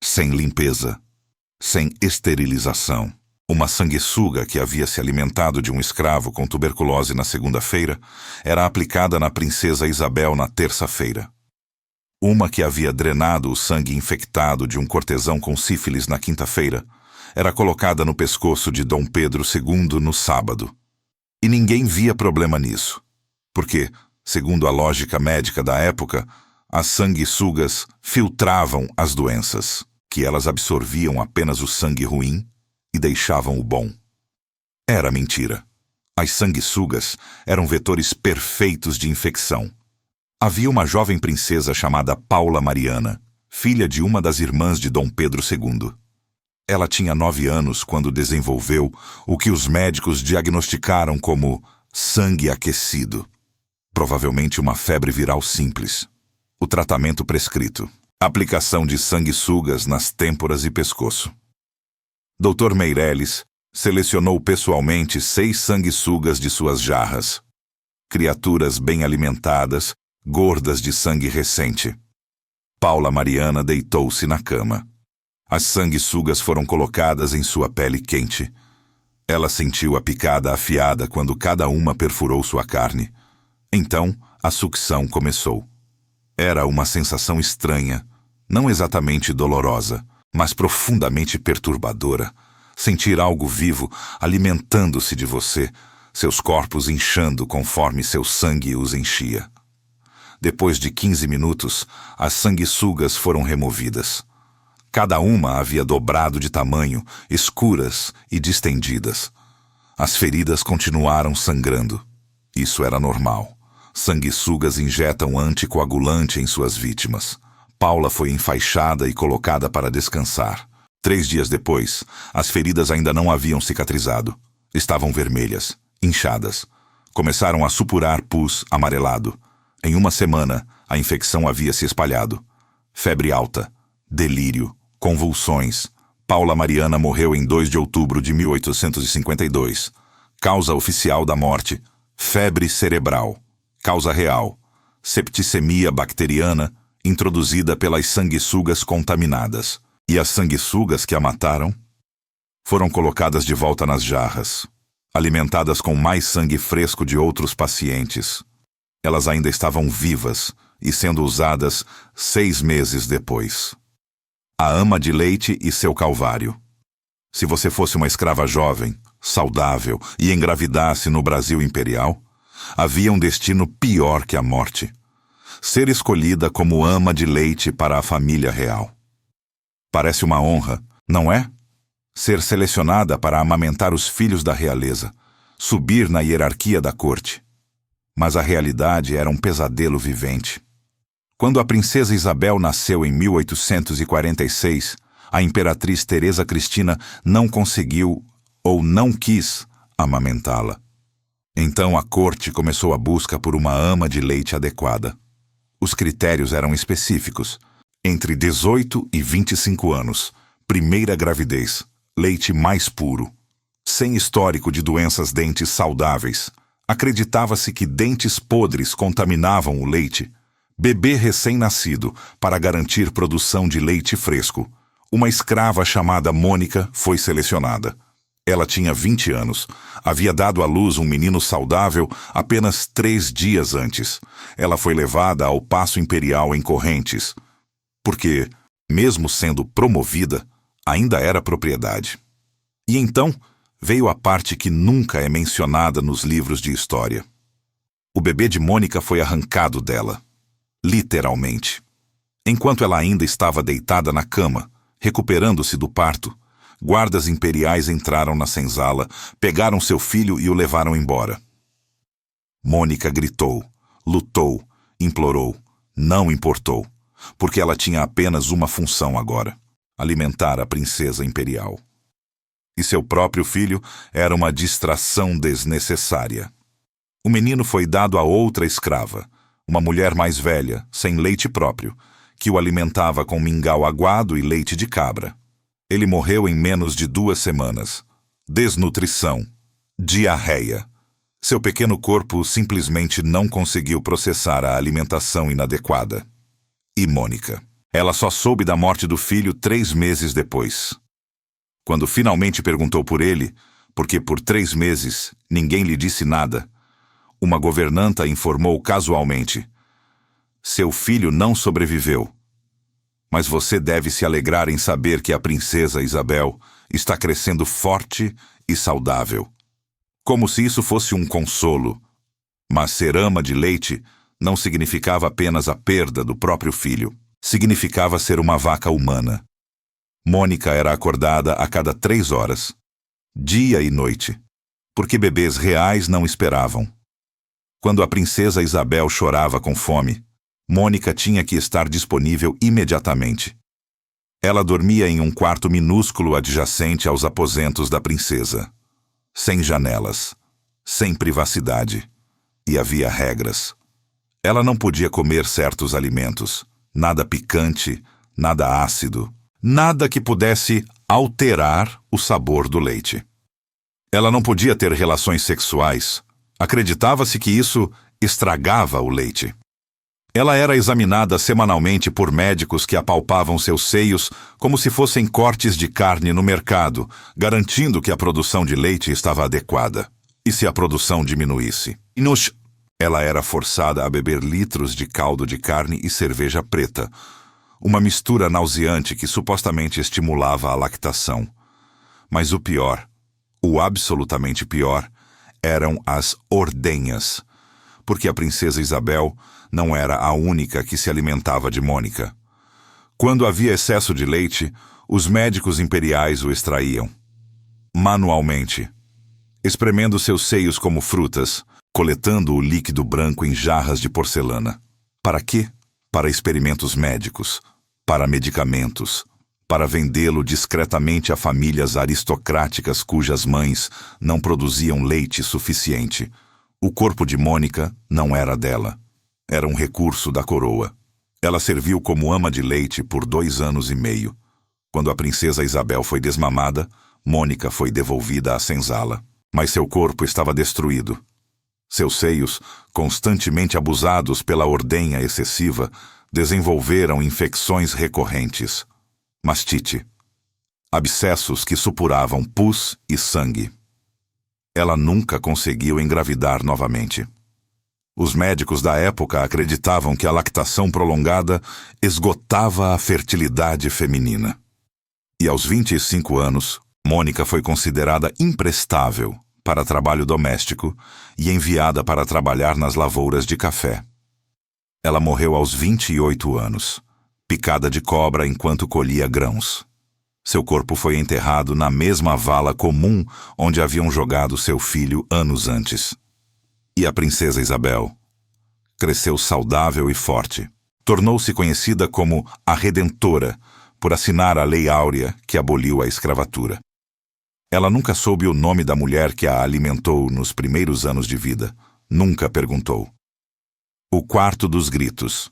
sem limpeza, sem esterilização. Uma sanguessuga que havia se alimentado de um escravo com tuberculose na segunda-feira era aplicada na princesa Isabel na terça-feira. Uma que havia drenado o sangue infectado de um cortesão com sífilis na quinta-feira era colocada no pescoço de Dom Pedro II no sábado. E ninguém via problema nisso, porque, segundo a lógica médica da época, as sanguessugas filtravam as doenças, que elas absorviam apenas o sangue ruim e deixavam o bom. Era mentira. As sanguessugas eram vetores perfeitos de infecção. Havia uma jovem princesa chamada Paula Mariana, filha de uma das irmãs de Dom Pedro II. Ela tinha 9 anos quando desenvolveu o que os médicos diagnosticaram como sangue aquecido. Provavelmente uma febre viral simples. O tratamento prescrito: aplicação de sanguessugas nas têmporas e pescoço. Dr. Meireles selecionou pessoalmente 6 sanguessugas de suas jarras. Criaturas bem alimentadas, gordas de sangue recente. Paula Mariana deitou-se na cama. As sanguessugas foram colocadas em sua pele quente. Ela sentiu a picada afiada quando cada uma perfurou sua carne. Então, a sucção começou. Era uma sensação estranha, não exatamente dolorosa, mas profundamente perturbadora. Sentir algo vivo alimentando-se de você, seus corpos inchando conforme seu sangue os enchia. Depois de 15 minutos, as sanguessugas foram removidas. Cada uma havia dobrado de tamanho, escuras e distendidas. As feridas continuaram sangrando. Isso era normal. Sanguessugas injetam anticoagulante em suas vítimas. Paula foi enfaixada e colocada para descansar. 3 dias depois, as feridas ainda não haviam cicatrizado. Estavam vermelhas, inchadas. Começaram a supurar pus amarelado. Em uma semana, a infecção havia se espalhado. Febre alta, delírio, convulsões. Paula Mariana morreu em 2 de outubro de 1852. Causa oficial da morte: febre cerebral. Causa real: septicemia bacteriana introduzida pelas sanguessugas contaminadas. E as sanguessugas que a mataram foram colocadas de volta nas jarras, alimentadas com mais sangue fresco de outros pacientes. Elas ainda estavam vivas e sendo usadas 6 meses depois. A ama de leite e seu calvário. Se você fosse uma escrava jovem, saudável e engravidasse no Brasil imperial, havia um destino pior que a morte: ser escolhida como ama de leite para a família real. Parece uma honra, não é? Ser selecionada para amamentar os filhos da realeza, subir na hierarquia da corte. Mas a realidade era um pesadelo vivente. Quando a princesa Isabel nasceu em 1846, a imperatriz Teresa Cristina não conseguiu ou não quis amamentá-la. Então a corte começou a busca por uma ama de leite adequada. Os critérios eram específicos: entre 18 e 25 anos, primeira gravidez, leite mais puro, sem histórico de doenças dentes saudáveis. Acreditava-se que dentes podres contaminavam o leite. Bebê recém-nascido, para garantir produção de leite fresco. Uma escrava chamada Mônica foi selecionada. Ela tinha 20 anos. Havia dado à luz um menino saudável apenas 3 dias antes. Ela foi levada ao Paço Imperial em Correntes, porque, mesmo sendo promovida, ainda era propriedade. E então veio a parte que nunca é mencionada nos livros de história. O bebê de Mônica foi arrancado dela, literalmente. Enquanto ela ainda estava deitada na cama, recuperando-se do parto, guardas imperiais entraram na senzala, pegaram seu filho e o levaram embora. Mônica gritou, lutou, implorou, não importou, porque ela tinha apenas uma função agora: alimentar a princesa imperial. E seu próprio filho era uma distração desnecessária. O menino foi dado a outra escrava, uma mulher mais velha, sem leite próprio, que o alimentava com mingau aguado e leite de cabra. Ele morreu em menos de 2 semanas. Desnutrição, diarreia. Seu pequeno corpo simplesmente não conseguiu processar a alimentação inadequada. E Mônica? Ela só soube da morte do filho 3 meses depois. Quando finalmente perguntou por ele, porque por 3 meses ninguém lhe disse nada, uma governanta informou casualmente: seu filho não sobreviveu. Mas você deve se alegrar em saber que a princesa Isabel está crescendo forte e saudável. Como se isso fosse um consolo. Mas ser ama de leite não significava apenas a perda do próprio filho. Significava ser uma vaca humana. Mônica era acordada a cada 3 horas, dia e noite, porque bebês reais não esperavam. Quando a princesa Isabel chorava com fome, Mônica tinha que estar disponível imediatamente. Ela dormia em um quarto minúsculo adjacente aos aposentos da princesa, sem janelas, sem privacidade, e havia regras. Ela não podia comer certos alimentos, nada picante, nada ácido, nada que pudesse alterar o sabor do leite. Ela não podia ter relações sexuais. Acreditava-se que isso estragava o leite. Ela era examinada semanalmente por médicos que apalpavam seus seios como se fossem cortes de carne no mercado, garantindo que a produção de leite estava adequada. E se a produção diminuísse? Ela era forçada a beber litros de caldo de carne e cerveja preta, uma mistura nauseante que supostamente estimulava a lactação. Mas o pior, o absolutamente pior, eram as ordenhas, porque a princesa Isabel não era a única que se alimentava de Mônica. Quando havia excesso de leite, os médicos imperiais o extraíam, manualmente, espremendo seus seios como frutas, coletando o líquido branco em jarras de porcelana. Para quê? Para experimentos médicos, para medicamentos, para vendê-lo discretamente a famílias aristocráticas cujas mães não produziam leite suficiente. O corpo de Mônica não era dela. Era um recurso da coroa. Ela serviu como ama de leite por 2 anos e meio. Quando a princesa Isabel foi desmamada, Mônica foi devolvida à senzala. Mas seu corpo estava destruído. Seus seios, constantemente abusados pela ordenha excessiva, desenvolveram infecções recorrentes. Mastite. Abscessos que supuravam pus e sangue. Ela nunca conseguiu engravidar novamente. Os médicos da época acreditavam que a lactação prolongada esgotava a fertilidade feminina. E aos 25 anos, Mônica foi considerada imprestável para trabalho doméstico e enviada para trabalhar nas lavouras de café. Ela morreu aos 28 anos, picada de cobra enquanto colhia grãos. Seu corpo foi enterrado na mesma vala comum onde haviam jogado seu filho anos antes. E a princesa Isabel cresceu saudável e forte. Tornou-se conhecida como a Redentora por assinar a Lei Áurea que aboliu a escravatura. Ela nunca soube o nome da mulher que a alimentou nos primeiros anos de vida. Nunca perguntou. O quarto dos gritos.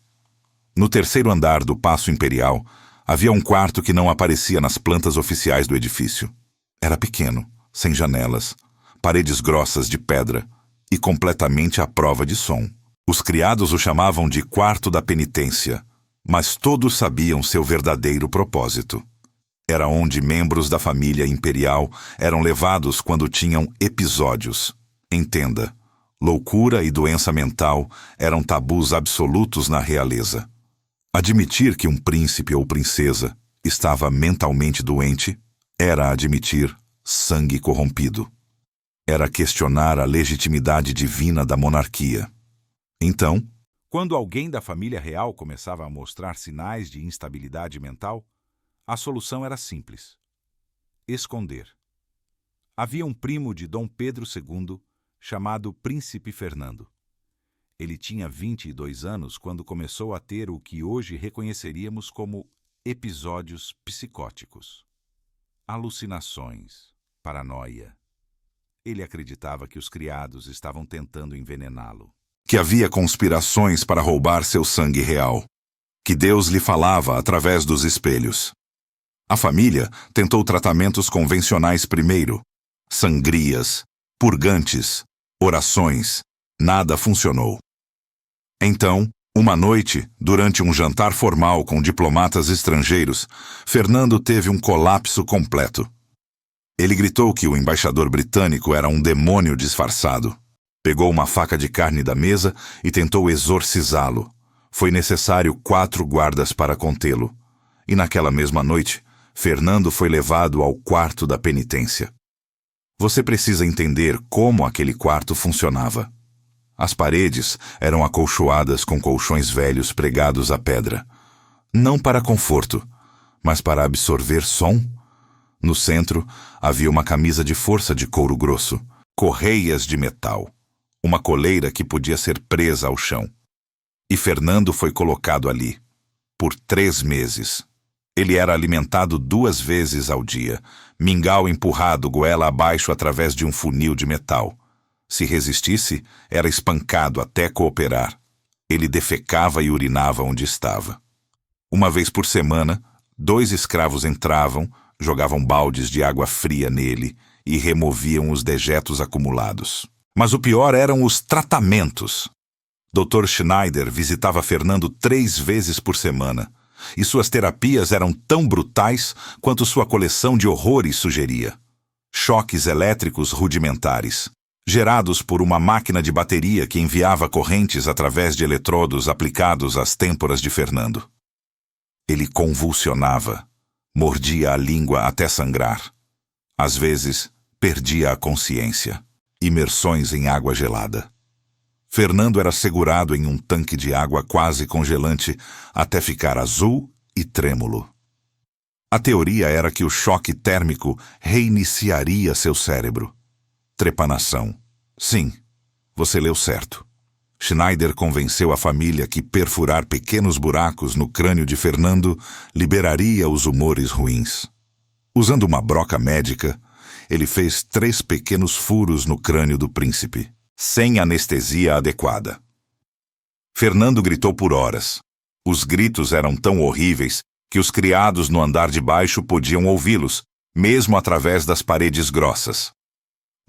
No 3º andar do Paço Imperial, havia um quarto que não aparecia nas plantas oficiais do edifício. Era pequeno, sem janelas, paredes grossas de pedra e completamente à prova de som. Os criados o chamavam de quarto da penitência, mas todos sabiam seu verdadeiro propósito. Era onde membros da família imperial eram levados quando tinham episódios. Entenda, loucura e doença mental eram tabus absolutos na realeza. Admitir que um príncipe ou princesa estava mentalmente doente era admitir sangue corrompido. Era questionar a legitimidade divina da monarquia. Então, quando alguém da família real começava a mostrar sinais de instabilidade mental, a solução era simples: esconder. Havia um primo de Dom Pedro II chamado Príncipe Fernando. Ele tinha 22 anos quando começou a ter o que hoje reconheceríamos como episódios psicóticos. Alucinações, paranoia. Ele acreditava que os criados estavam tentando envenená-lo. Que havia conspirações para roubar seu sangue real. Que Deus lhe falava através dos espelhos. A família tentou tratamentos convencionais primeiro. Sangrias, purgantes, orações. Nada funcionou. Então, uma noite, durante um jantar formal com diplomatas estrangeiros, Fernando teve um colapso completo. Ele gritou que o embaixador britânico era um demônio disfarçado. Pegou uma faca de carne da mesa e tentou exorcizá-lo. Foi necessário 4 guardas para contê-lo. E naquela mesma noite, Fernando foi levado ao quarto da penitência. Você precisa entender como aquele quarto funcionava. As paredes eram acolchoadas com colchões velhos pregados à pedra. Não para conforto, mas para absorver som. No centro, havia uma camisa de força de couro grosso, correias de metal, uma coleira que podia ser presa ao chão. E Fernando foi colocado ali, por 3 meses. Ele era alimentado 2 vezes ao dia, mingau empurrado goela abaixo através de um funil de metal. Se resistisse, era espancado até cooperar. Ele defecava e urinava onde estava. Uma vez por semana, 2 escravos entravam, jogavam baldes de água fria nele e removiam os dejetos acumulados. Mas o pior eram os tratamentos. Dr. Schneider visitava Fernando 3 vezes por semana, e suas terapias eram tão brutais quanto sua coleção de horrores sugeria. Choques elétricos rudimentares, gerados por uma máquina de bateria que enviava correntes através de eletrodos aplicados às têmporas de Fernando. Ele convulsionava, mordia a língua até sangrar. Às vezes, perdia a consciência. Imersões em água gelada. Fernando era segurado em um tanque de água quase congelante até ficar azul e trêmulo. A teoria era que o choque térmico reiniciaria seu cérebro. Trepanação. Sim, você leu certo. Schneider convenceu a família que perfurar pequenos buracos no crânio de Fernando liberaria os humores ruins. Usando uma broca médica, ele fez 3 pequenos furos no crânio do príncipe, sem anestesia adequada. Fernando gritou por horas. Os gritos eram tão horríveis que os criados no andar de baixo podiam ouvi-los, mesmo através das paredes grossas.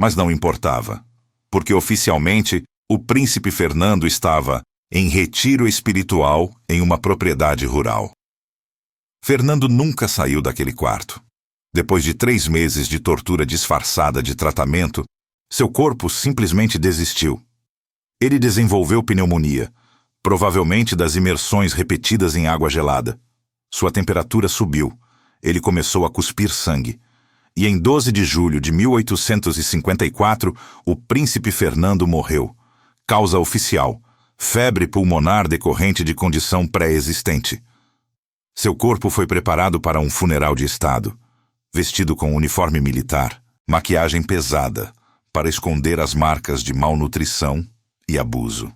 Mas não importava, porque oficialmente o príncipe Fernando estava em retiro espiritual em uma propriedade rural. Fernando nunca saiu daquele quarto. Depois de 3 meses de tortura disfarçada de tratamento, seu corpo simplesmente desistiu. Ele desenvolveu pneumonia, provavelmente das imersões repetidas em água gelada. Sua temperatura subiu. Ele começou a cuspir sangue. E em 12 de julho de 1854, o príncipe Fernando morreu. Causa oficial: febre pulmonar decorrente de condição pré-existente. Seu corpo foi preparado para um funeral de estado, vestido com uniforme militar, maquiagem pesada, para esconder as marcas de malnutrição e abuso.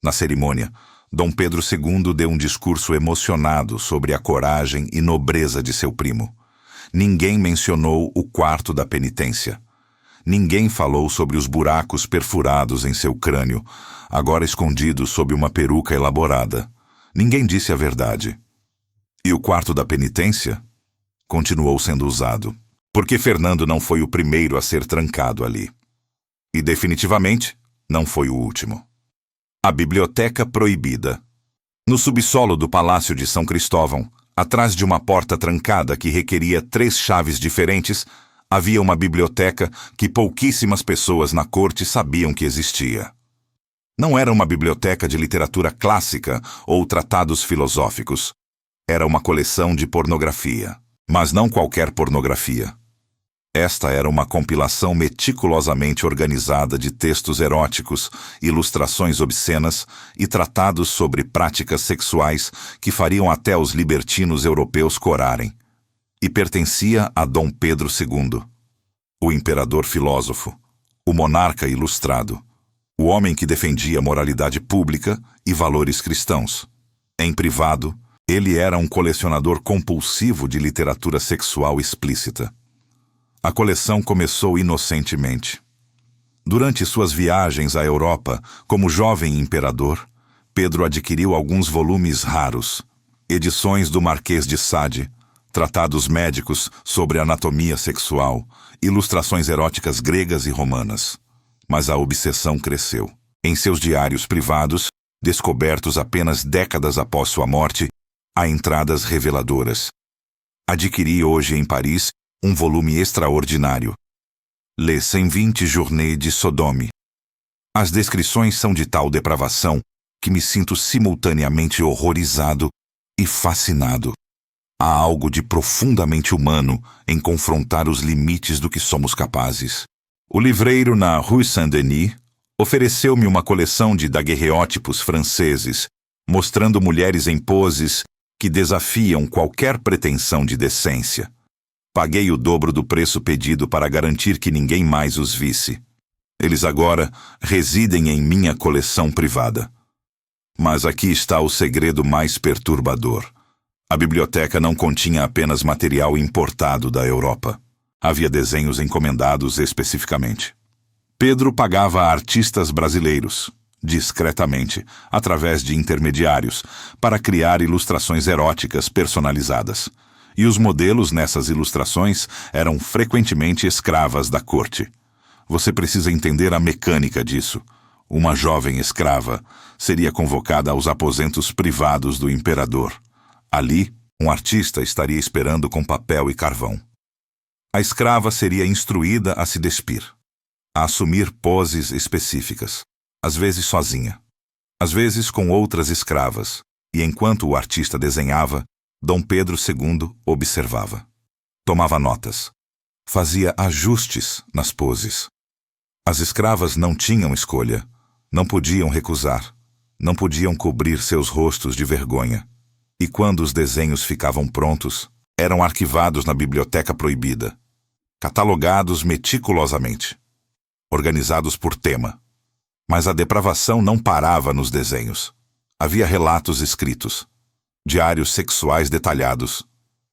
Na cerimônia, Dom Pedro II deu um discurso emocionado sobre a coragem e nobreza de seu primo. Ninguém mencionou o quarto da penitência. Ninguém falou sobre os buracos perfurados em seu crânio, agora escondidos sob uma peruca elaborada. Ninguém disse a verdade. E o quarto da penitência continuou sendo usado, porque Fernando não foi o primeiro a ser trancado ali. E definitivamente não foi o último. A Biblioteca Proibida. No subsolo do Palácio de São Cristóvão, atrás de uma porta trancada que requeria 3 chaves diferentes, havia uma biblioteca que pouquíssimas pessoas na corte sabiam que existia. Não era uma biblioteca de literatura clássica ou tratados filosóficos. Era uma coleção de pornografia, mas não qualquer pornografia. Esta era uma compilação meticulosamente organizada de textos eróticos, ilustrações obscenas e tratados sobre práticas sexuais que fariam até os libertinos europeus corarem. E pertencia a Dom Pedro II, o imperador filósofo, o monarca ilustrado, o homem que defendia moralidade pública e valores cristãos. Em privado, ele era um colecionador compulsivo de literatura sexual explícita. A coleção começou inocentemente. Durante suas viagens à Europa, como jovem imperador, Pedro adquiriu alguns volumes raros, edições do Marquês de Sade, tratados médicos sobre anatomia sexual, ilustrações eróticas gregas e romanas. Mas a obsessão cresceu. Em seus diários privados, descobertos apenas décadas após sua morte, há entradas reveladoras. Adquiri hoje em Paris um volume extraordinário. Les 120 Journées de Sodome. As descrições são de tal depravação que me sinto simultaneamente horrorizado e fascinado. Há algo de profundamente humano em confrontar os limites do que somos capazes. O livreiro na Rue Saint-Denis ofereceu-me uma coleção de daguerreótipos franceses, mostrando mulheres em poses que desafiam qualquer pretensão de decência. Paguei o dobro do preço pedido para garantir que ninguém mais os visse. Eles agora residem em minha coleção privada. Mas aqui está o segredo mais perturbador. A biblioteca não continha apenas material importado da Europa. Havia desenhos encomendados especificamente. Pedro pagava a artistas brasileiros, discretamente, através de intermediários, para criar ilustrações eróticas personalizadas. E os modelos nessas ilustrações eram frequentemente escravas da corte. Você precisa entender a mecânica disso. Uma jovem escrava seria convocada aos aposentos privados do imperador. Ali, um artista estaria esperando com papel e carvão. A escrava seria instruída a se despir, a assumir poses específicas, às vezes sozinha, às vezes com outras escravas, e enquanto o artista desenhava, Dom Pedro II observava. Tomava notas. Fazia ajustes nas poses. As escravas não tinham escolha. Não podiam recusar. Não podiam cobrir seus rostos de vergonha. E quando os desenhos ficavam prontos, eram arquivados na Biblioteca Proibida, catalogados meticulosamente, organizados por tema. Mas a depravação não parava nos desenhos. Havia relatos escritos, diários sexuais detalhados.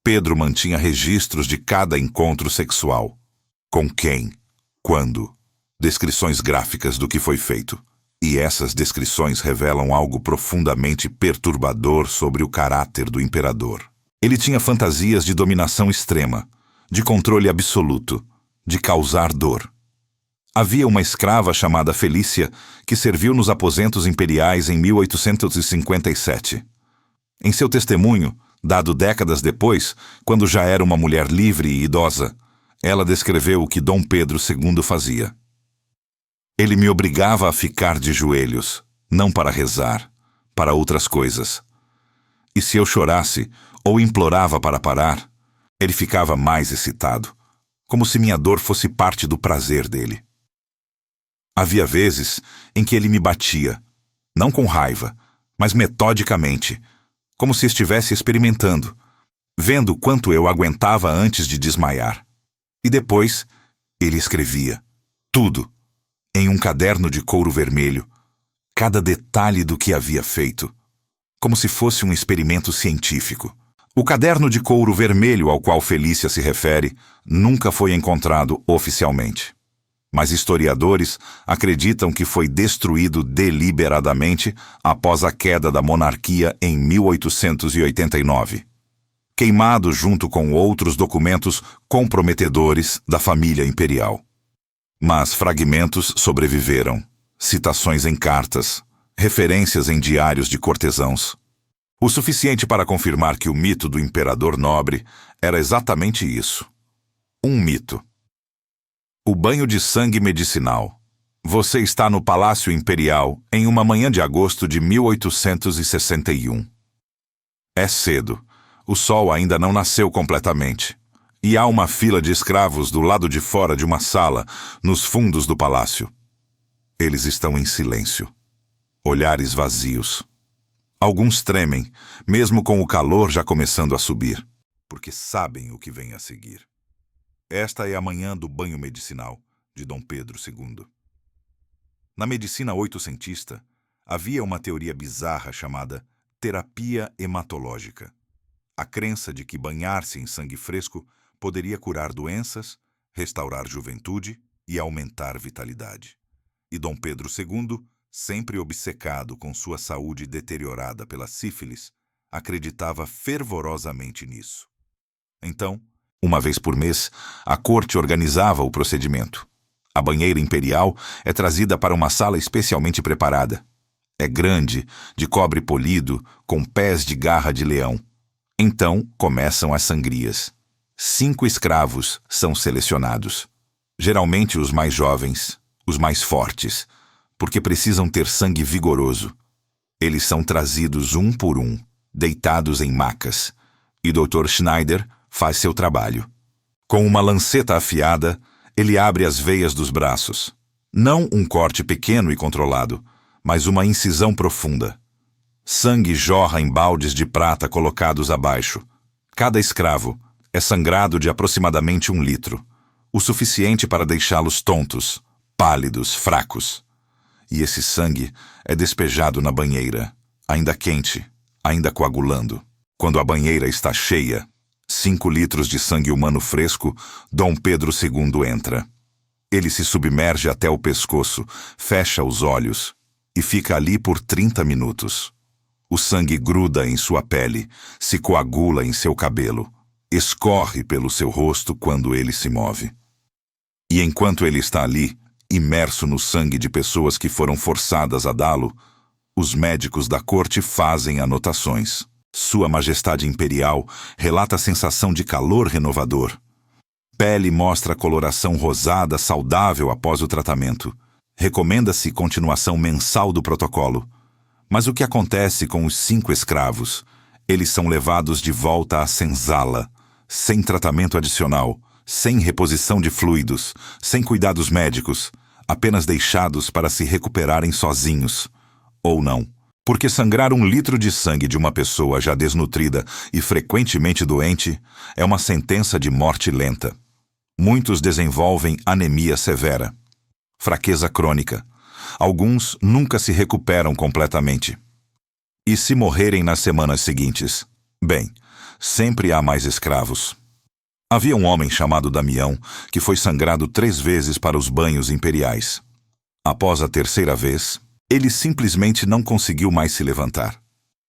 Pedro mantinha registros de cada encontro sexual. Com quem? Quando? Descrições gráficas do que foi feito. E essas descrições revelam algo profundamente perturbador sobre o caráter do imperador. Ele tinha fantasias de dominação extrema, de controle absoluto, de causar dor. Havia uma escrava chamada Felícia que serviu nos aposentos imperiais em 1857. Em seu testemunho, dado décadas depois, quando já era uma mulher livre e idosa, ela descreveu o que Dom Pedro II fazia. Ele me obrigava a ficar de joelhos, não para rezar, para outras coisas. E se eu chorasse ou implorava para parar, ele ficava mais excitado, como se minha dor fosse parte do prazer dele. Havia vezes em que ele me batia, não com raiva, mas metodicamente, como se estivesse experimentando, vendo quanto eu aguentava antes de desmaiar. E depois, ele escrevia tudo, em um caderno de couro vermelho, cada detalhe do que havia feito, como se fosse um experimento científico. O caderno de couro vermelho ao qual Felícia se refere nunca foi encontrado oficialmente. Mas historiadores acreditam que foi destruído deliberadamente após a queda da monarquia em 1889, queimado junto com outros documentos comprometedores da família imperial. Mas fragmentos sobreviveram, citações em cartas, referências em diários de cortesãos. O suficiente para confirmar que o mito do imperador nobre era exatamente isso. Um mito. O banho de sangue medicinal. Você está no Palácio Imperial em uma manhã de agosto de 1861. É cedo. O sol ainda não nasceu completamente. E há uma fila de escravos do lado de fora de uma sala, nos fundos do palácio. Eles estão em silêncio. Olhares vazios. Alguns tremem, mesmo com o calor já começando a subir, porque sabem o que vem a seguir. Esta é a manhã do banho medicinal, de Dom Pedro II. Na medicina oitocentista, havia uma teoria bizarra chamada terapia hematológica. A crença de que banhar-se em sangue fresco poderia curar doenças, restaurar juventude e aumentar vitalidade. E Dom Pedro II, sempre obcecado com sua saúde deteriorada pela sífilis, acreditava fervorosamente nisso. Então, uma vez por mês, a corte organizava o procedimento. A banheira imperial é trazida para uma sala especialmente preparada. É grande, de cobre polido, com pés de garra de leão. Então começam as sangrias. 5 escravos são selecionados. Geralmente os mais jovens, os mais fortes, porque precisam ter sangue vigoroso. Eles são trazidos um por um, deitados em macas, e Dr. Schneider faz seu trabalho. Com uma lanceta afiada, ele abre as veias dos braços. Não um corte pequeno e controlado, mas uma incisão profunda. Sangue jorra em baldes de prata colocados abaixo. Cada escravo é sangrado de aproximadamente 1 litro, o suficiente para deixá-los tontos, pálidos, fracos. E esse sangue é despejado na banheira, ainda quente, ainda coagulando. Quando a banheira está cheia, 5 litros de sangue humano fresco, Dom Pedro II entra. Ele se submerge até o pescoço, fecha os olhos e fica ali por 30 minutos. O sangue gruda em sua pele, se coagula em seu cabelo, escorre pelo seu rosto quando ele se move. E enquanto ele está ali, imerso no sangue de pessoas que foram forçadas a dá-lo, os médicos da corte fazem anotações. Sua Majestade Imperial relata a sensação de calor renovador. Pele mostra coloração rosada saudável após o tratamento. Recomenda-se continuação mensal do protocolo. Mas o que acontece com os 5 escravos? Eles são levados de volta à senzala, sem tratamento adicional, sem reposição de fluidos, sem cuidados médicos, apenas deixados para se recuperarem sozinhos. Ou não. Porque sangrar 1 litro de sangue de uma pessoa já desnutrida e frequentemente doente é uma sentença de morte lenta. Muitos desenvolvem anemia severa, fraqueza crônica, Alguns nunca se recuperam completamente. E se morrerem nas semanas seguintes? Bem, sempre há mais escravos. Havia um homem chamado Damião que foi sangrado 3 vezes para os banhos imperiais. Após a 3ª vez, ele simplesmente não conseguiu mais se levantar.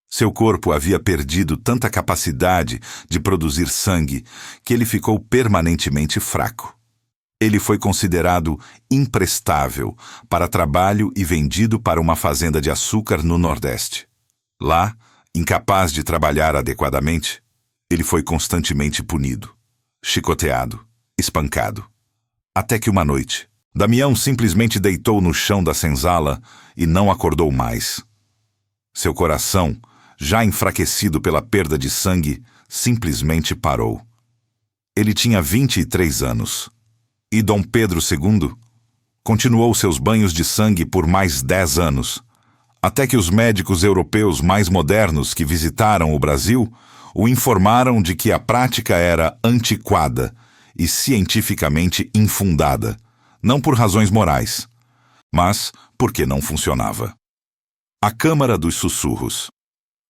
Seu corpo havia perdido tanta capacidade de produzir sangue que ele ficou permanentemente fraco. Ele foi considerado imprestável para trabalho e vendido para uma fazenda de açúcar no Nordeste. Lá, incapaz de trabalhar adequadamente, ele foi constantemente punido, chicoteado, espancado. Até que uma noite, Damião simplesmente deitou no chão da senzala e não acordou mais. Seu coração, já enfraquecido pela perda de sangue, simplesmente parou. Ele tinha 23 anos. E Dom Pedro II continuou seus banhos de sangue por mais 10 anos, até que os médicos europeus mais modernos que visitaram o Brasil o informaram de que a prática era antiquada e cientificamente infundada, não por razões morais, mas porque não funcionava. A Câmara dos Sussurros.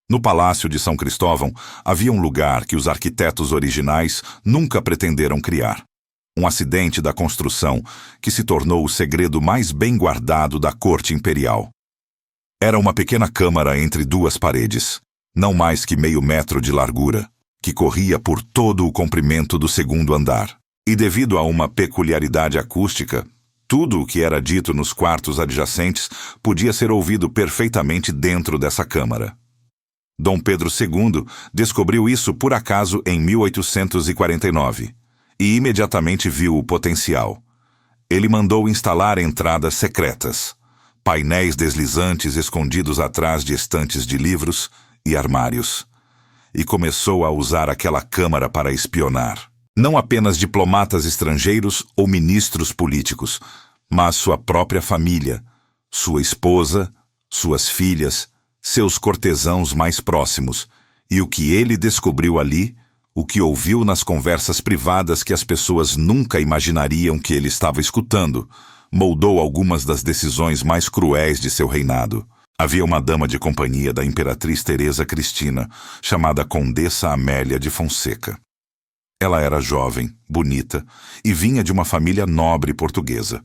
No Palácio de São Cristóvão havia um lugar que os arquitetos originais nunca pretenderam criar. Um acidente da construção que se tornou o segredo mais bem guardado da corte imperial. Era uma pequena câmara entre 2 paredes, não mais que meio metro de largura, que corria por todo o comprimento do 2º andar. E devido a uma peculiaridade acústica, tudo o que era dito nos quartos adjacentes podia ser ouvido perfeitamente dentro dessa câmara. Dom Pedro II descobriu isso por acaso em 1849. E imediatamente viu o potencial. Ele mandou instalar entradas secretas, painéis deslizantes escondidos atrás de estantes de livros e armários, e começou a usar aquela câmara para espionar. Não apenas diplomatas estrangeiros ou ministros políticos, mas sua própria família, sua esposa, suas filhas, seus cortesãos mais próximos, e o que ele descobriu ali, o que ouviu nas conversas privadas que as pessoas nunca imaginariam que ele estava escutando, moldou algumas das decisões mais cruéis de seu reinado. Havia uma dama de companhia da imperatriz Teresa Cristina, chamada Condessa Amélia de Fonseca. Ela era jovem, bonita e vinha de uma família nobre portuguesa.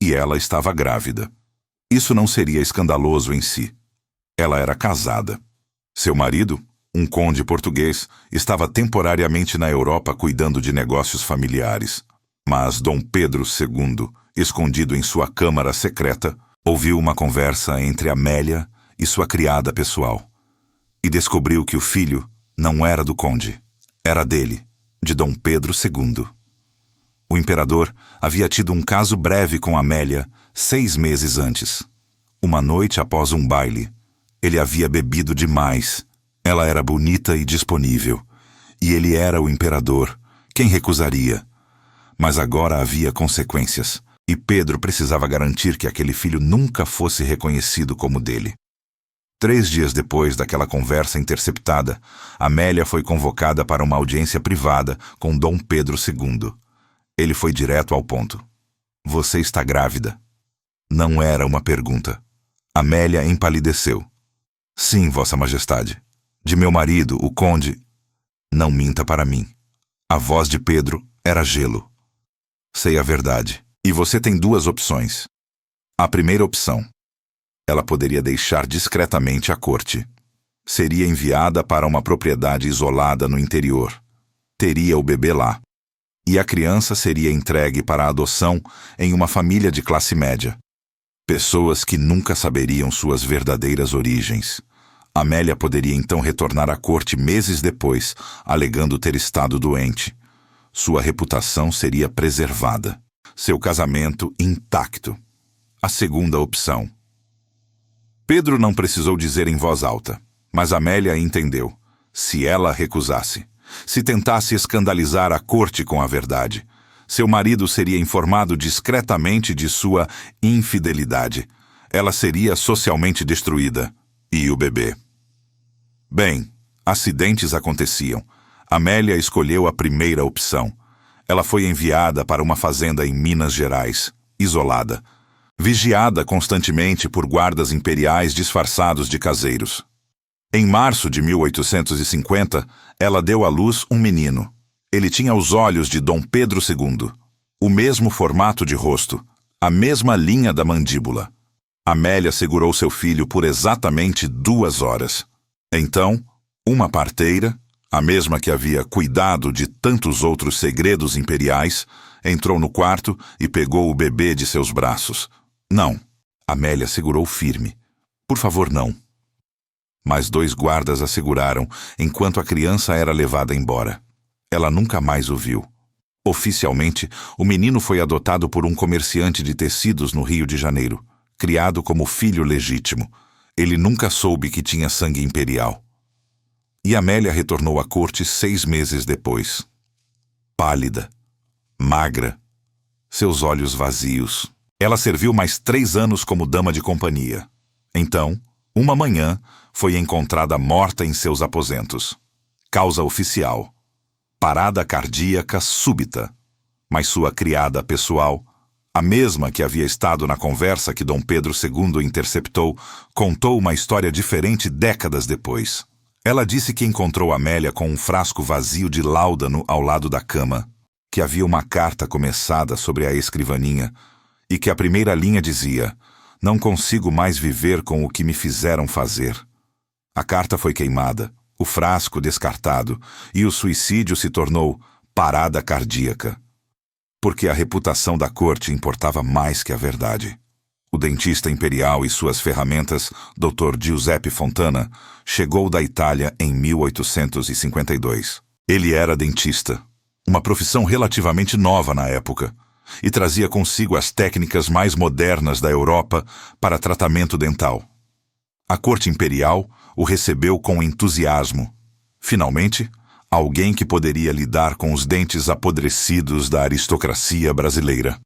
E ela estava grávida. Isso não seria escandaloso em si. Ela era casada. Seu marido, um conde português, estava temporariamente na Europa cuidando de negócios familiares. Mas Dom Pedro II, escondido em sua câmara secreta, ouviu uma conversa entre Amélia e sua criada pessoal. E descobriu que o filho não era do conde. Era dele, de Dom Pedro II. O imperador havia tido um caso breve com Amélia 6 meses antes. Uma noite após um baile, ele havia bebido demais. Ela era bonita e disponível, e ele era o imperador. Quem recusaria? Mas agora havia consequências, e Pedro precisava garantir que aquele filho nunca fosse reconhecido como dele. 3 dias depois daquela conversa interceptada, Amélia foi convocada para uma audiência privada com Dom Pedro II. Ele foi direto ao ponto. Você está grávida? Não era uma pergunta. Amélia empalideceu. Sim, Vossa Majestade. De meu marido, o conde... Não minta para mim. A voz de Pedro era gelo. Sei a verdade. E você tem 2 opções. A primeira opção. Ela poderia deixar discretamente a corte. Seria enviada para uma propriedade isolada no interior. Teria o bebê lá. E a criança seria entregue para adoção em uma família de classe média. Pessoas que nunca saberiam suas verdadeiras origens. Amélia poderia então retornar à corte meses depois, alegando ter estado doente. Sua reputação seria preservada. Seu casamento intacto. A segunda opção. Pedro não precisou dizer em voz alta, mas Amélia entendeu. Se ela recusasse, se tentasse escandalizar a corte com a verdade, seu marido seria informado discretamente de sua infidelidade. Ela seria socialmente destruída. E o bebê? Bem, acidentes aconteciam. Amélia escolheu a primeira opção. Ela foi enviada para uma fazenda em Minas Gerais, isolada. vigiada constantemente por guardas imperiais disfarçados de caseiros. Em março de 1850, ela deu à luz um menino. Ele tinha os olhos de Dom Pedro II, o mesmo formato de rosto, a mesma linha da mandíbula. Amélia segurou seu filho por exatamente 2 horas. Então, uma parteira, a mesma que havia cuidado de tantos outros segredos imperiais, entrou no quarto e pegou o bebê de seus braços. Não. Amélia segurou firme. Por favor, não. Mas 2 guardas a seguraram enquanto a criança era levada embora. Ela nunca mais o viu. Oficialmente, o menino foi adotado por um comerciante de tecidos no Rio de Janeiro, criado como filho legítimo. Ele nunca soube que tinha sangue imperial. E Amélia retornou à corte 6 meses depois. Pálida, magra, seus olhos vazios. Ela serviu mais 3 anos como dama de companhia. Então, uma manhã, foi encontrada morta em seus aposentos. Causa oficial: parada cardíaca súbita. Mas sua criada pessoal, a mesma que havia estado na conversa que Dom Pedro II interceptou, contou uma história diferente décadas depois. Ela disse que encontrou Amélia com um frasco vazio de láudano ao lado da cama, que havia uma carta começada sobre a escrivaninha e que a primeira linha dizia: "Não consigo mais viver com o que me fizeram fazer." A carta foi queimada, o frasco descartado e o suicídio se tornou parada cardíaca. Porque a reputação da corte importava mais que a verdade. O dentista imperial e suas ferramentas, Dr. Giuseppe Fontana, chegou da Itália em 1852. Ele era dentista, uma profissão relativamente nova na época, e trazia consigo as técnicas mais modernas da Europa para tratamento dental. A corte imperial o recebeu com entusiasmo. Finalmente, alguém que poderia lidar com os dentes apodrecidos da aristocracia brasileira.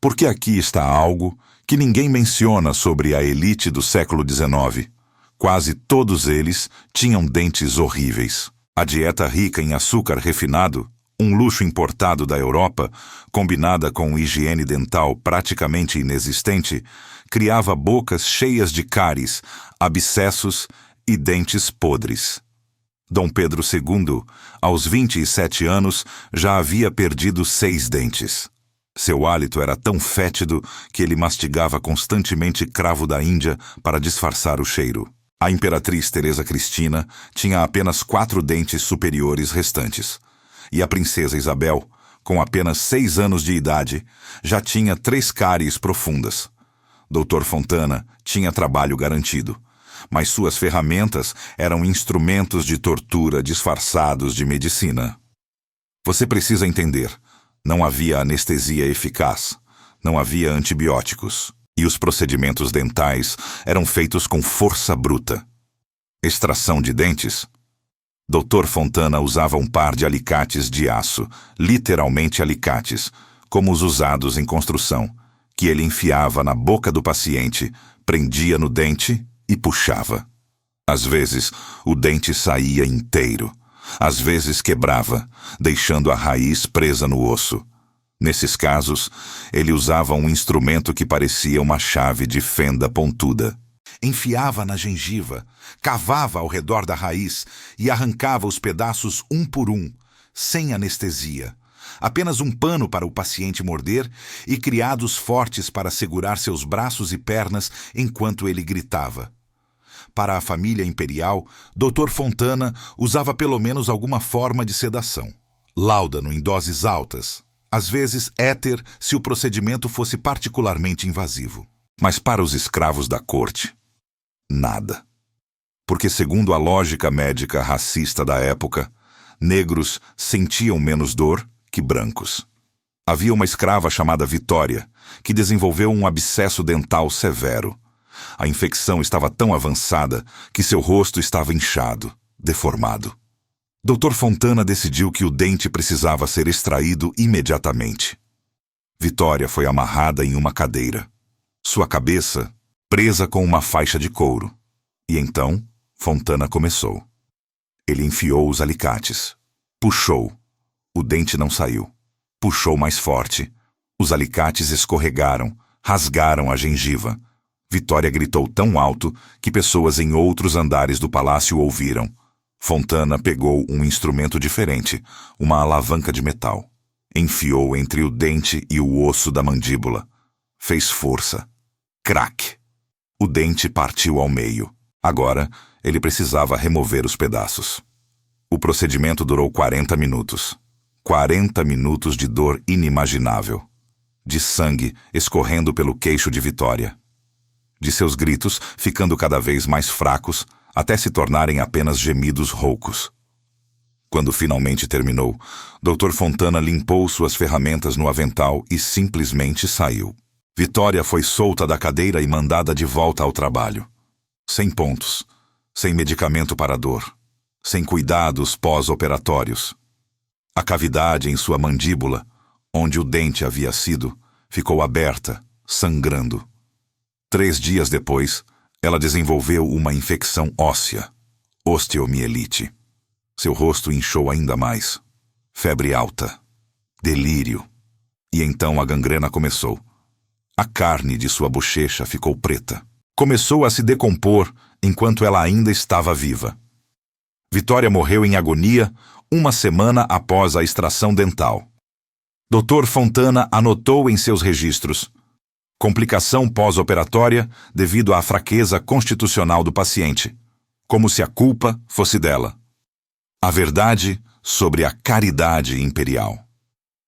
Porque aqui está algo que ninguém menciona sobre a elite do século XIX. Quase todos eles tinham dentes horríveis. A dieta rica em açúcar refinado, um luxo importado da Europa, combinada com higiene dental praticamente inexistente, criava bocas cheias de cáries, abscessos e dentes podres. Dom Pedro II, aos 27 anos, já havia perdido 6 dentes. Seu hálito era tão fétido que ele mastigava constantemente cravo da Índia para disfarçar o cheiro. A imperatriz Teresa Cristina tinha apenas 4 dentes superiores restantes. E a princesa Isabel, com apenas 6 anos de idade, já tinha 3 cáries profundas. Dr. Fontana tinha trabalho garantido, mas suas ferramentas eram instrumentos de tortura disfarçados de medicina. Você precisa entender, não havia anestesia eficaz, não havia antibióticos, e os procedimentos dentais eram feitos com força bruta. Extração de dentes? Dr. Fontana usava um par de alicates de aço, literalmente alicates, como os usados em construção, que ele enfiava na boca do paciente, prendia no dente e puxava. Às vezes, o dente saía inteiro. Às vezes quebrava, deixando a raiz presa no osso. Nesses casos, ele usava um instrumento que parecia uma chave de fenda pontuda. Enfiava na gengiva, cavava ao redor da raiz e arrancava os pedaços um por um, sem anestesia. Apenas um pano para o paciente morder e criados fortes para segurar seus braços e pernas enquanto ele gritava. Para a família imperial, Dr. Fontana usava pelo menos alguma forma de sedação. Láudano em doses altas. Às vezes éter se o procedimento fosse particularmente invasivo. Mas para os escravos da corte, nada. Porque, segundo a lógica médica racista da época, negros sentiam menos dor que brancos. Havia uma escrava chamada Vitória, que desenvolveu um abscesso dental severo. A infecção estava tão avançada que seu rosto estava inchado, deformado. Dr. Fontana decidiu que o dente precisava ser extraído imediatamente. Vitória foi amarrada em uma cadeira. Sua cabeça presa com uma faixa de couro. E então, Fontana começou. Ele enfiou os alicates. Puxou. O dente não saiu. Puxou mais forte. Os alicates escorregaram, rasgaram a gengiva. Vitória gritou tão alto que pessoas em outros andares do palácio ouviram. Fontana pegou um instrumento diferente, uma alavanca de metal. Enfiou entre o dente e o osso da mandíbula. Fez força. Crack! O dente partiu ao meio. Agora, ele precisava remover os pedaços. O procedimento durou 40 minutos. 40 minutos de dor inimaginável. De sangue escorrendo pelo queixo de Vitória. De seus gritos ficando cada vez mais fracos, até se tornarem apenas gemidos roucos. Quando finalmente terminou, Dr. Fontana limpou suas ferramentas no avental e simplesmente saiu. Vitória foi solta da cadeira e mandada de volta ao trabalho. Sem pontos, sem medicamento para a dor, sem cuidados pós-operatórios. A cavidade em sua mandíbula, onde o dente havia sido, ficou aberta, sangrando. 3 dias depois, ela desenvolveu uma infecção óssea, osteomielite. Seu rosto inchou ainda mais. Febre alta. Delírio. E então a gangrena começou. A carne de sua bochecha ficou preta. Começou a se decompor enquanto ela ainda estava viva. Vitória morreu em agonia 1 semana após a extração dental. Dr. Fontana anotou em seus registros: complicação pós-operatória devido à fraqueza constitucional do paciente, como se a culpa fosse dela. A verdade sobre a caridade imperial.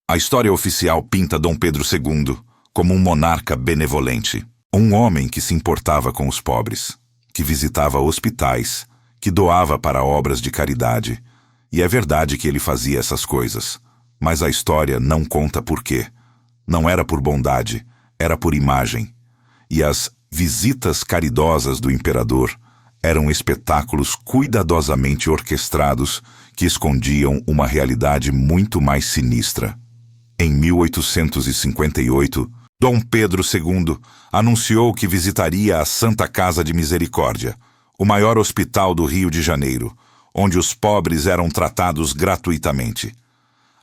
A história oficial pinta Dom Pedro II como um monarca benevolente, um homem que se importava com os pobres, que visitava hospitais, que doava para obras de caridade. E é verdade que ele fazia essas coisas, mas a história não conta por quê. Não era por bondade, era por imagem. E as visitas caridosas do imperador eram espetáculos cuidadosamente orquestrados que escondiam uma realidade muito mais sinistra. Em 1858, Dom Pedro II anunciou que visitaria a Santa Casa de Misericórdia, o maior hospital do Rio de Janeiro, onde os pobres eram tratados gratuitamente.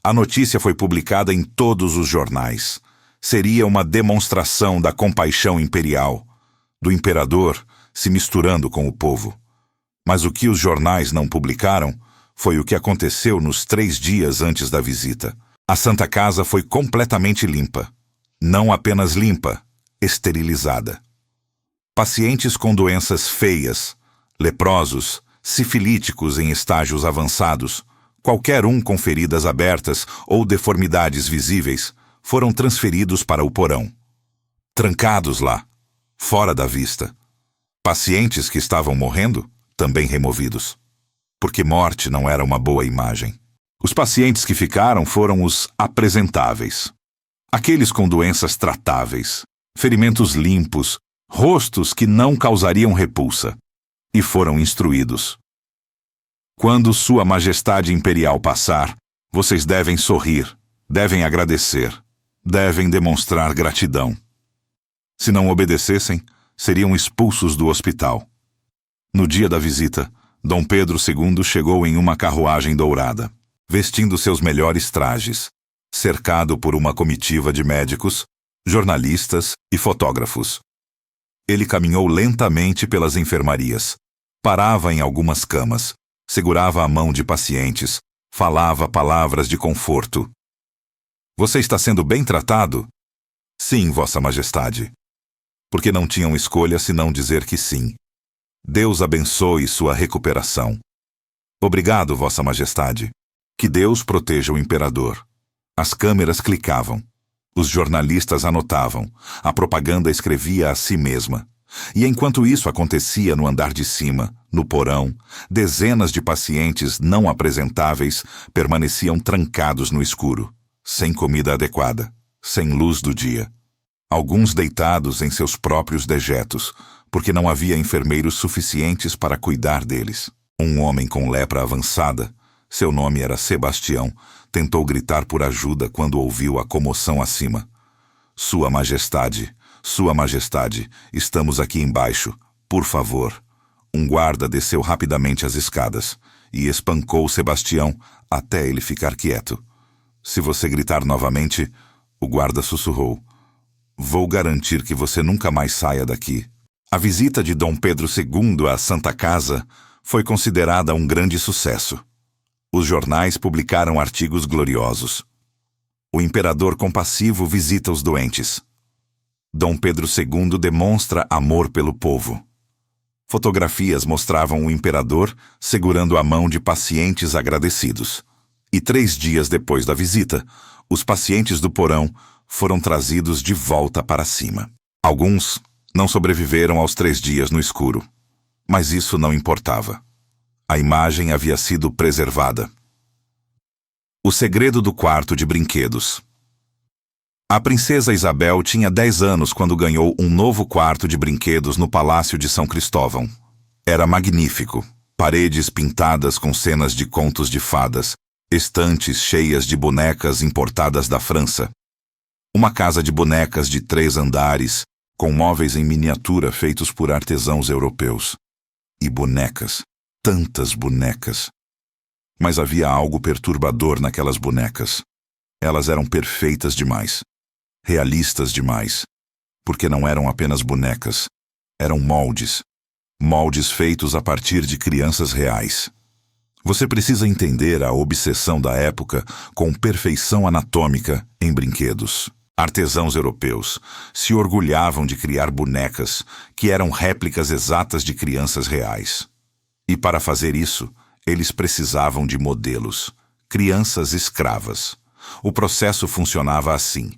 A notícia foi publicada em todos os jornais. Seria uma demonstração da compaixão imperial, do imperador se misturando com o povo. Mas o que os jornais não publicaram foi o que aconteceu nos 3 dias antes da visita. A Santa Casa foi completamente limpa. Não apenas limpa, esterilizada. Pacientes com doenças feias, leprosos, sifilíticos em estágios avançados, qualquer um com feridas abertas ou deformidades visíveis, foram transferidos para o porão. Trancados lá, fora da vista. Pacientes que estavam morrendo, também removidos. Porque morte não era uma boa imagem. Os pacientes que ficaram foram os apresentáveis. Aqueles com doenças tratáveis, ferimentos limpos, rostos que não causariam repulsa. E foram instruídos. Quando Sua Majestade Imperial passar, vocês devem sorrir, devem agradecer, devem demonstrar gratidão. Se não obedecessem, seriam expulsos do hospital. No dia da visita, Dom Pedro II chegou em uma carruagem dourada, vestindo seus melhores trajes, cercado por uma comitiva de médicos, jornalistas e fotógrafos. Ele caminhou lentamente pelas enfermarias, parava em algumas camas, segurava a mão de pacientes, falava palavras de conforto. Você está sendo bem tratado? Sim, Vossa Majestade. Porque não tinham escolha senão dizer que sim. Deus abençoe sua recuperação. Obrigado, Vossa Majestade. Que Deus proteja o imperador. As câmeras clicavam. Os jornalistas anotavam. A propaganda escrevia a si mesma. E enquanto isso acontecia no andar de cima, no porão, dezenas de pacientes não apresentáveis permaneciam trancados no escuro, sem comida adequada, sem luz do dia. Alguns deitados em seus próprios dejetos, porque não havia enfermeiros suficientes para cuidar deles. Um homem com lepra avançada, seu nome era Sebastião, tentou gritar por ajuda quando ouviu a comoção acima. Sua Majestade, Sua Majestade, estamos aqui embaixo, por favor. Um guarda desceu rapidamente as escadas e espancou Sebastião até ele ficar quieto. Se você gritar novamente, o guarda sussurrou, Vou garantir que você nunca mais saia daqui. A visita de Dom Pedro II à Santa Casa foi considerada um grande sucesso. Os jornais publicaram artigos gloriosos. O imperador compassivo visita os doentes. Dom Pedro II demonstra amor pelo povo. Fotografias mostravam o imperador segurando a mão de pacientes agradecidos. E 3 dias depois da visita, os pacientes do porão foram trazidos de volta para cima. Alguns não sobreviveram aos 3 dias no escuro, mas isso não importava. A imagem havia sido preservada. O segredo do quarto de brinquedos. A princesa Isabel tinha 10 anos quando ganhou um novo quarto de brinquedos no Palácio de São Cristóvão. Era magnífico. Paredes pintadas com cenas de contos de fadas, estantes cheias de bonecas importadas da França. Uma casa de bonecas de 3 andares, com móveis em miniatura feitos por artesãos europeus. E bonecas. Tantas bonecas. Mas havia algo perturbador naquelas bonecas. Elas eram perfeitas demais. Realistas demais. Porque não eram apenas bonecas. Eram moldes. Moldes feitos a partir de crianças reais. Você precisa entender a obsessão da época com perfeição anatômica em brinquedos. Artesãos europeus se orgulhavam de criar bonecas que eram réplicas exatas de crianças reais. E para fazer isso, eles precisavam de modelos, crianças escravas. O processo funcionava assim.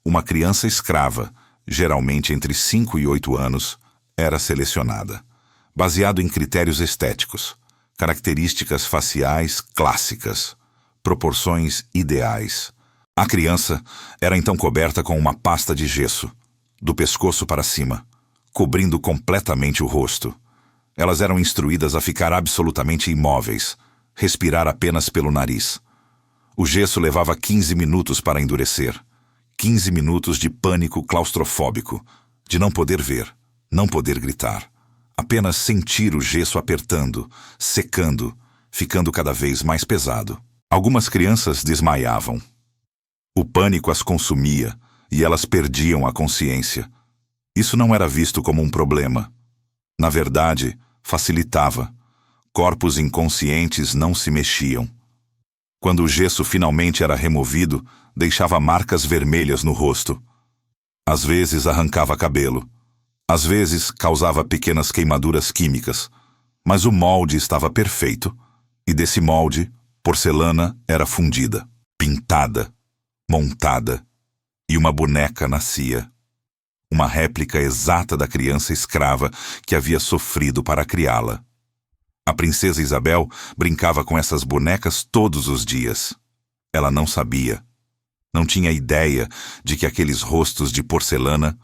Uma criança escrava, geralmente entre 5 e 8 anos, era selecionada, baseado em critérios estéticos, características faciais clássicas, proporções ideais. A criança era então coberta com uma pasta de gesso, do pescoço para cima, cobrindo completamente o rosto. Elas eram instruídas a ficar absolutamente imóveis, respirar apenas pelo nariz. O gesso levava 15 minutos para endurecer. 15 minutos de pânico claustrofóbico, de não poder ver, não poder gritar. Apenas sentir o gesso apertando, secando, ficando cada vez mais pesado. Algumas crianças desmaiavam. O pânico as consumia e elas perdiam a consciência. Isso não era visto como um problema. Na verdade, facilitava. Corpos inconscientes não se mexiam. Quando o gesso finalmente era removido, deixava marcas vermelhas no rosto. Às vezes arrancava cabelo. Às vezes causava pequenas queimaduras químicas. Mas o molde estava perfeito. E desse molde, porcelana era fundida, pintada, montada, e uma boneca nascia. Uma réplica exata da criança escrava que havia sofrido para criá-la. A princesa Isabel brincava com essas bonecas todos os dias. Ela não sabia, não tinha ideia de que aqueles rostos de porcelana,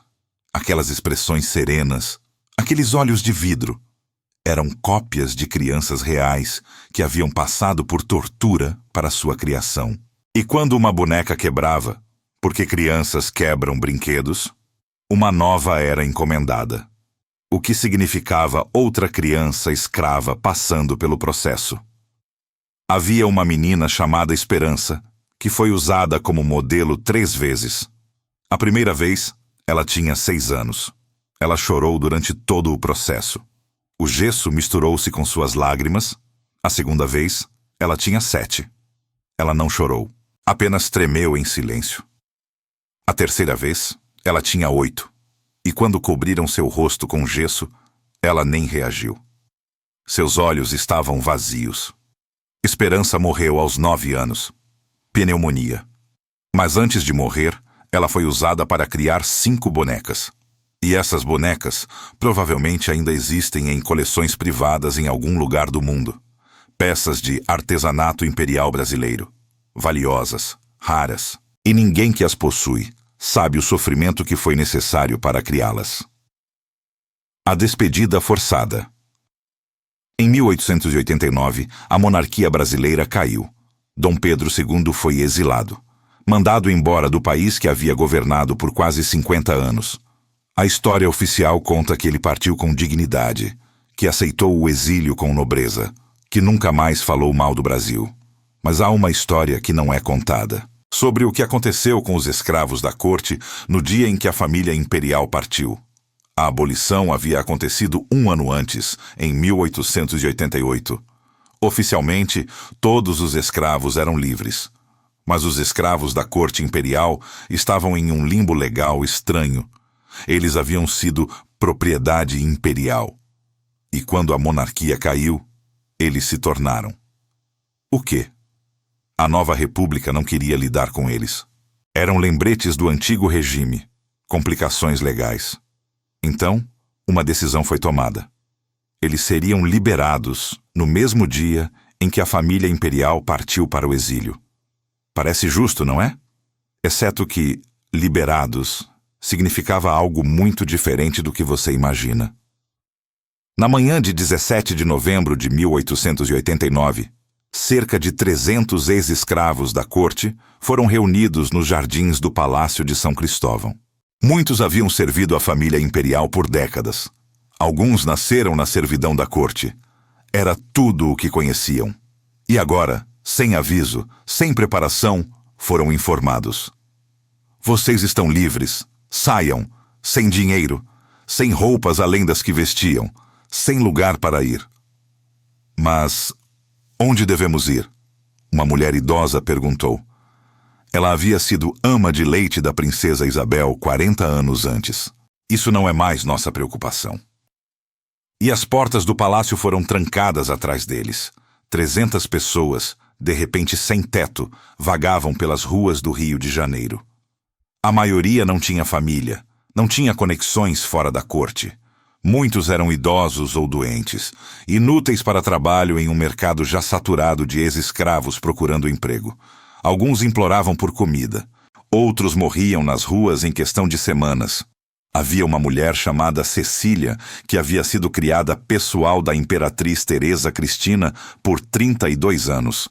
aquelas expressões serenas, aqueles olhos de vidro, eram cópias de crianças reais que haviam passado por tortura para sua criação. E quando uma boneca quebrava, porque crianças quebram brinquedos, uma nova era encomendada, o que significava outra criança escrava passando pelo processo. Havia uma menina chamada Esperança, que foi usada como modelo 3 vezes. A primeira vez, ela tinha 6 anos. Ela chorou durante todo o processo. O gesso misturou-se com suas lágrimas. A segunda vez, ela tinha 7. Ela não chorou, apenas tremeu em silêncio. A terceira vez, ela tinha 8. E quando cobriram seu rosto com gesso, ela nem reagiu. Seus olhos estavam vazios. Esperança morreu aos 9 anos. Pneumonia. Mas antes de morrer, ela foi usada para criar 5 bonecas. E essas bonecas provavelmente ainda existem em coleções privadas em algum lugar do mundo. Peças de artesanato imperial brasileiro. Valiosas, raras. E ninguém que as possui sabe o sofrimento que foi necessário para criá-las. A despedida forçada. Em 1889, a monarquia brasileira caiu. Dom Pedro II foi exilado, mandado embora do país que havia governado por quase 50 anos. A história oficial conta que ele partiu com dignidade, que aceitou o exílio com nobreza, que nunca mais falou mal do Brasil. Mas há uma história que não é contada. sobre o que aconteceu com os escravos da corte no dia em que a família imperial partiu. A abolição havia acontecido 1 ano antes, em 1888. Oficialmente, todos os escravos eram livres. Mas os escravos da corte imperial estavam em um limbo legal estranho. Eles haviam sido propriedade imperial. E quando a monarquia caiu, eles se tornaram. O quê? A nova república não queria lidar com eles. Eram lembretes do antigo regime, complicações legais. Então, uma decisão foi tomada. Eles seriam liberados no mesmo dia em que a família imperial partiu para o exílio. Parece justo, não é? Exceto que liberados significava algo muito diferente do que você imagina. Na manhã de 17 de novembro de 1889, cerca de 300 ex-escravos da corte foram reunidos nos jardins do Palácio de São Cristóvão. Muitos haviam servido a família imperial por décadas. Alguns nasceram na servidão da corte. Era tudo o que conheciam. E agora, sem aviso, sem preparação, foram informados. Vocês estão livres. Saiam, sem dinheiro, sem roupas além das que vestiam, sem lugar para ir. Mas onde devemos ir? Uma mulher idosa perguntou. Ela havia sido ama de leite da princesa Isabel 40 anos antes. Isso não é mais nossa preocupação. E as portas do palácio foram trancadas atrás deles. 300 pessoas, de repente sem teto, vagavam pelas ruas do Rio de Janeiro. A maioria não tinha família, não tinha conexões fora da corte. Muitos eram idosos ou doentes, inúteis para trabalho em um mercado já saturado de ex-escravos procurando emprego. Alguns imploravam por comida. Outros morriam nas ruas em questão de semanas. Havia uma mulher chamada Cecília, que havia sido criada pessoal da imperatriz Teresa Cristina por 32 anos.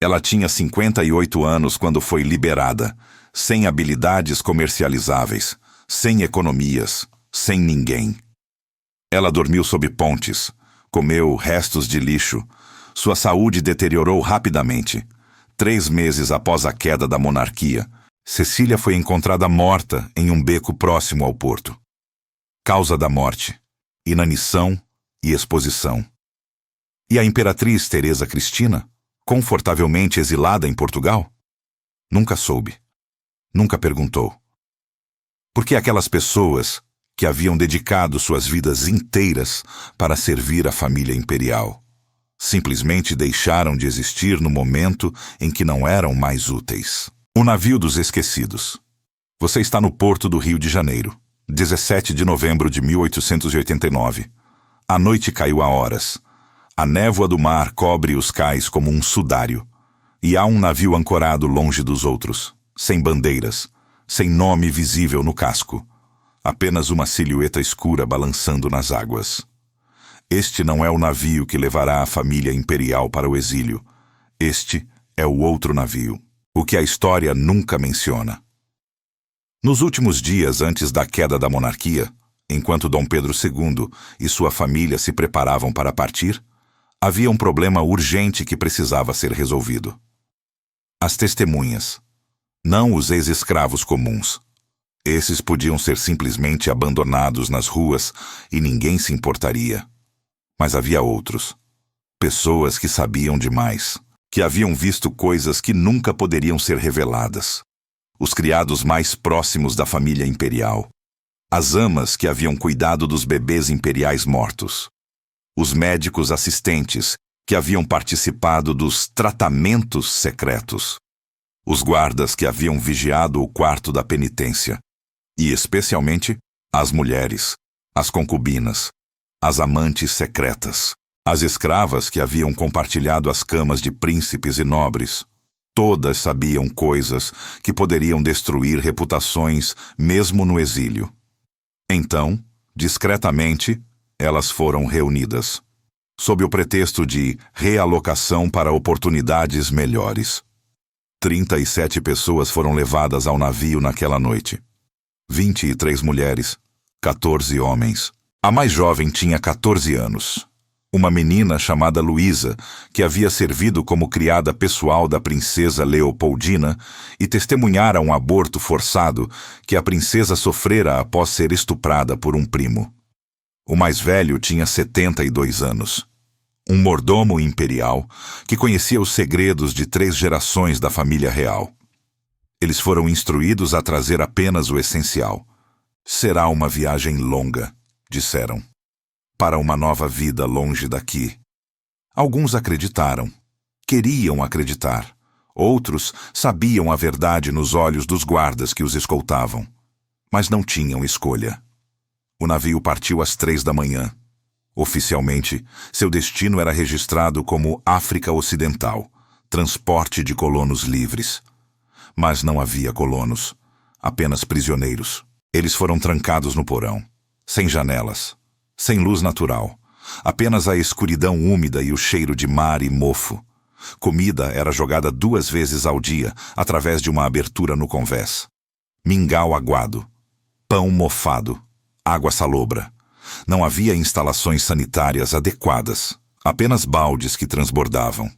Ela tinha 58 anos quando foi liberada, sem habilidades comercializáveis, sem economias, sem ninguém. Ela dormiu sob pontes, comeu restos de lixo. Sua saúde deteriorou rapidamente. 3 meses após a queda da monarquia, Cecília foi encontrada morta em um beco próximo ao porto. Causa da morte: inanição e exposição. E a imperatriz Teresa Cristina, confortavelmente exilada em Portugal? Nunca soube. Nunca perguntou. Porque aquelas pessoas que haviam dedicado suas vidas inteiras para servir a família imperial simplesmente deixaram de existir no momento em que não eram mais úteis. O navio dos esquecidos. Você está no porto do Rio de Janeiro, 17 de novembro de 1889. A noite caiu a horas. A névoa do mar cobre os cais como um sudário. E há um navio ancorado longe dos outros, sem bandeiras, sem nome visível no casco. Apenas uma silhueta escura balançando nas águas. Este não é o navio que levará a família imperial para o exílio. Este é o outro navio, o que a história nunca menciona. Nos últimos dias antes da queda da monarquia, enquanto Dom Pedro II e sua família se preparavam para partir, havia um problema urgente que precisava ser resolvido. As testemunhas, não os ex-escravos comuns. Esses podiam ser simplesmente abandonados nas ruas e ninguém se importaria. Mas havia outros. Pessoas que sabiam demais, que haviam visto coisas que nunca poderiam ser reveladas. Os criados mais próximos da família imperial. As amas que haviam cuidado dos bebês imperiais mortos. Os médicos assistentes que haviam participado dos tratamentos secretos. Os guardas que haviam vigiado o quarto da penitência. E, especialmente, as mulheres, as concubinas, as amantes secretas, as escravas que haviam compartilhado as camas de príncipes e nobres. Todas sabiam coisas que poderiam destruir reputações mesmo no exílio. Então, discretamente, elas foram reunidas, sob o pretexto de realocação para oportunidades melhores. 37 pessoas foram levadas ao navio naquela noite. 23 mulheres, 14 homens. A mais jovem tinha 14 anos. Uma menina chamada Luísa, que havia servido como criada pessoal da princesa Leopoldina e testemunhara um aborto forçado que a princesa sofrera após ser estuprada por um primo. O mais velho tinha 72 anos. Um mordomo imperial que conhecia os segredos de 3 gerações da família real. Eles foram instruídos a trazer apenas o essencial. Será uma viagem longa, disseram. Para uma nova vida longe daqui. Alguns acreditaram. Queriam acreditar. Outros sabiam a verdade nos olhos dos guardas que os escoltavam. Mas não tinham escolha. O navio partiu às 3 da manhã. Oficialmente, seu destino era registrado como África Ocidental, transporte de colonos livres. Mas não havia colonos, apenas prisioneiros. Eles foram trancados no porão, sem janelas. Sem luz natural, apenas a escuridão úmida e o cheiro de mar e mofo. Comida era jogada 2 vezes ao dia, através de uma abertura no convés. Mingau aguado, pão mofado, água salobra. Não havia instalações sanitárias adequadas, apenas baldes que transbordavam.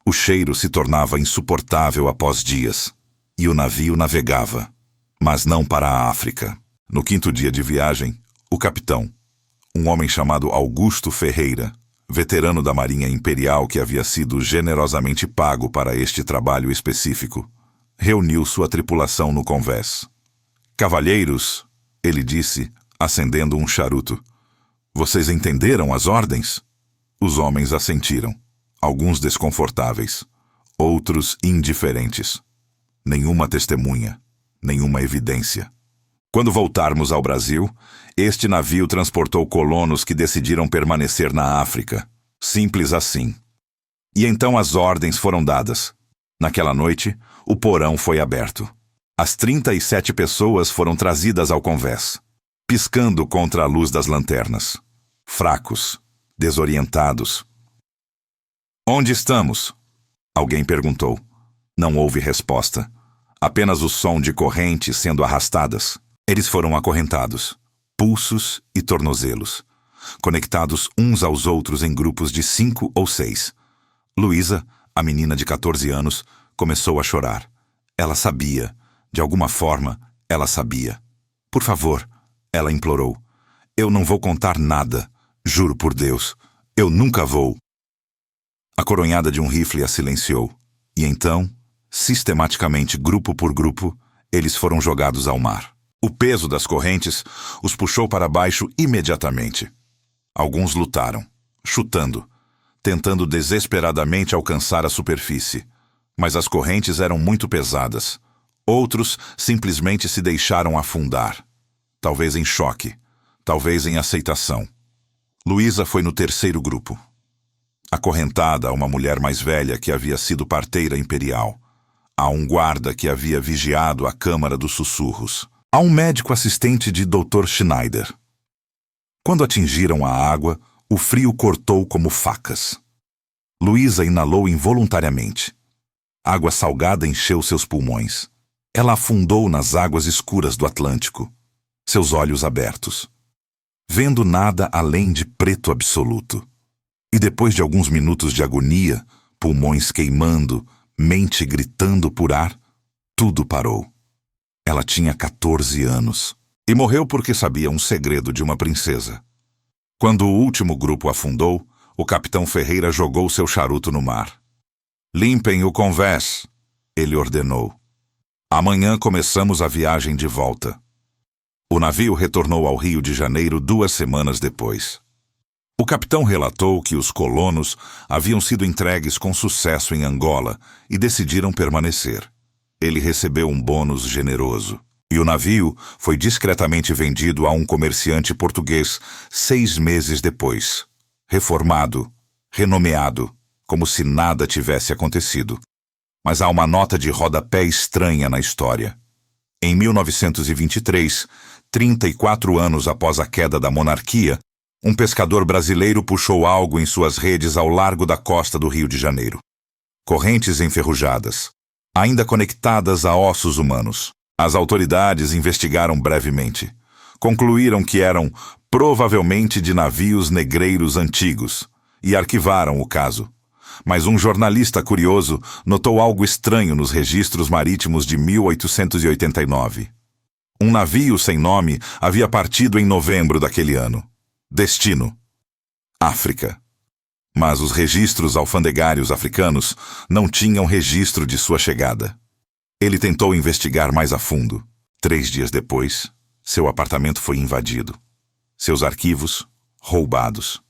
O cheiro se tornava insuportável após dias, e o navio navegava, mas não para a África. No 5º dia de viagem, o capitão, um homem chamado Augusto Ferreira, veterano da Marinha Imperial que havia sido generosamente pago para este trabalho específico, reuniu sua tripulação no convés. "Cavalheiros", ele disse, acendendo um charuto, "vocês entenderam as ordens?" Os homens assentiram, alguns desconfortáveis, outros indiferentes. Nenhuma testemunha, nenhuma evidência. Quando voltarmos ao Brasil, este navio transportou colonos que decidiram permanecer na África. Simples assim. E então as ordens foram dadas. Naquela noite, o porão foi aberto. As 37 pessoas foram trazidas ao convés, piscando contra a luz das lanternas. Fracos, desorientados. "Onde estamos?" alguém perguntou. Não houve resposta. Apenas o som de correntes sendo arrastadas. Eles foram acorrentados, pulsos e tornozelos, conectados uns aos outros em grupos de 5 ou 6. Luísa, a menina de 14 anos, começou a chorar. Ela sabia, de alguma forma, ela sabia. "Por favor", ela implorou. "Eu não vou contar nada, juro por Deus. Eu nunca vou." A coronhada de um rifle a silenciou, e então, sistematicamente, grupo por grupo, eles foram jogados ao mar. O peso das correntes os puxou para baixo imediatamente. Alguns lutaram, chutando, tentando desesperadamente alcançar a superfície. Mas as correntes eram muito pesadas. Outros simplesmente se deixaram afundar. Talvez em choque, talvez em aceitação. Luísa foi no 3º grupo. Acorrentada a uma mulher mais velha que havia sido parteira imperial. A um guarda que havia vigiado a Câmara dos Sussurros. A um médico assistente de Dr. Schneider. Quando atingiram a água, o frio cortou como facas. Luísa inalou involuntariamente. Água salgada encheu seus pulmões. Ela afundou nas águas escuras do Atlântico, seus olhos abertos, vendo nada além de preto absoluto. E depois de alguns minutos de agonia, pulmões queimando, mente gritando por ar, tudo parou. Ela tinha 14 anos e morreu porque sabia um segredo de uma princesa. Quando o último grupo afundou, o capitão Ferreira jogou seu charuto no mar. "Limpem o convés", ele ordenou. "Amanhã começamos a viagem de volta." O navio retornou ao Rio de Janeiro 2 semanas depois. O capitão relatou que os colonos haviam sido entregues com sucesso em Angola e decidiram permanecer. Ele recebeu um bônus generoso. E o navio foi discretamente vendido a um comerciante português 6 meses depois. Reformado, renomeado, como se nada tivesse acontecido. Mas há uma nota de rodapé estranha na história. Em 1923, 34 anos após a queda da monarquia, um pescador brasileiro puxou algo em suas redes ao largo da costa do Rio de Janeiro. Correntes enferrujadas, ainda conectadas a ossos humanos. As autoridades investigaram brevemente. Concluíram que eram provavelmente de navios negreiros antigos, e arquivaram o caso. Mas um jornalista curioso notou algo estranho nos registros marítimos de 1889. Um navio sem nome havia partido em novembro daquele ano. Destino: África. Mas os registros alfandegários africanos não tinham registro de sua chegada. Ele tentou investigar mais a fundo. 3 dias depois, seu apartamento foi invadido. Seus arquivos roubados.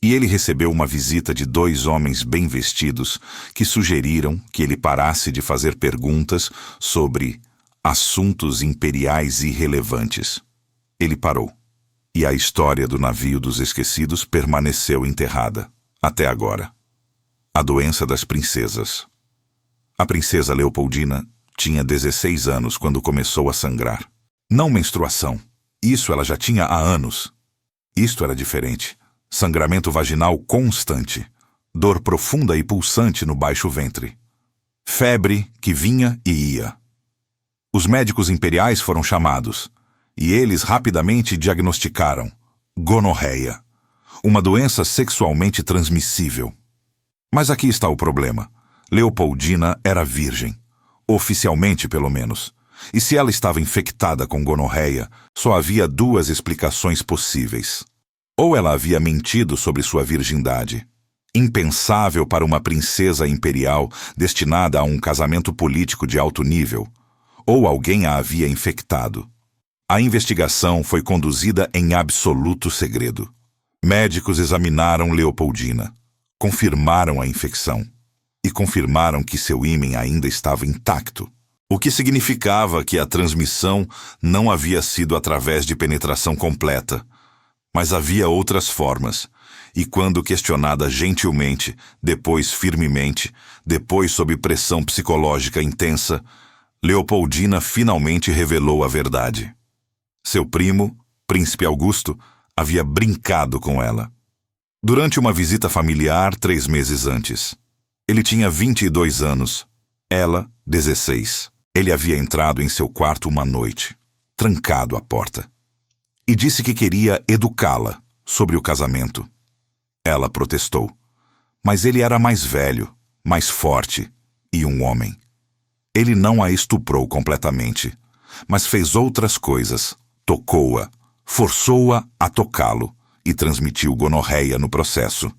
E ele recebeu uma visita de 2 homens bem vestidos que sugeriram que ele parasse de fazer perguntas sobre assuntos imperiais irrelevantes. Ele parou. E a história do navio dos esquecidos permaneceu enterrada, até agora. A doença das princesas. A princesa Leopoldina tinha 16 anos quando começou a sangrar. Não menstruação. Isso ela já tinha há anos. Isto era diferente. Sangramento vaginal constante. Dor profunda e pulsante no baixo ventre. Febre que vinha e ia. Os médicos imperiais foram chamados, e eles rapidamente diagnosticaram gonorreia, uma doença sexualmente transmissível. Mas aqui está o problema. Leopoldina era virgem, oficialmente pelo menos. E se ela estava infectada com gonorreia, só havia 2 explicações possíveis. Ou ela havia mentido sobre sua virgindade, impensável para uma princesa imperial destinada a um casamento político de alto nível, ou alguém a havia infectado. A investigação foi conduzida em absoluto segredo. Médicos examinaram Leopoldina, confirmaram a infecção e confirmaram que seu ímen ainda estava intacto, o que significava que a transmissão não havia sido através de penetração completa, mas havia outras formas, e quando questionada gentilmente, depois firmemente, depois sob pressão psicológica intensa, Leopoldina finalmente revelou a verdade. Seu primo, Príncipe Augusto, havia brincado com ela. Durante uma visita familiar 3 meses antes. Ele tinha 22 anos, ela 16. Ele havia entrado em seu quarto uma noite, trancado à porta, e disse que queria educá-la sobre o casamento. Ela protestou, mas ele era mais velho, mais forte e um homem. Ele não a estuprou completamente, mas fez outras coisas, tocou-a, forçou-a a tocá-lo e transmitiu gonorreia no processo.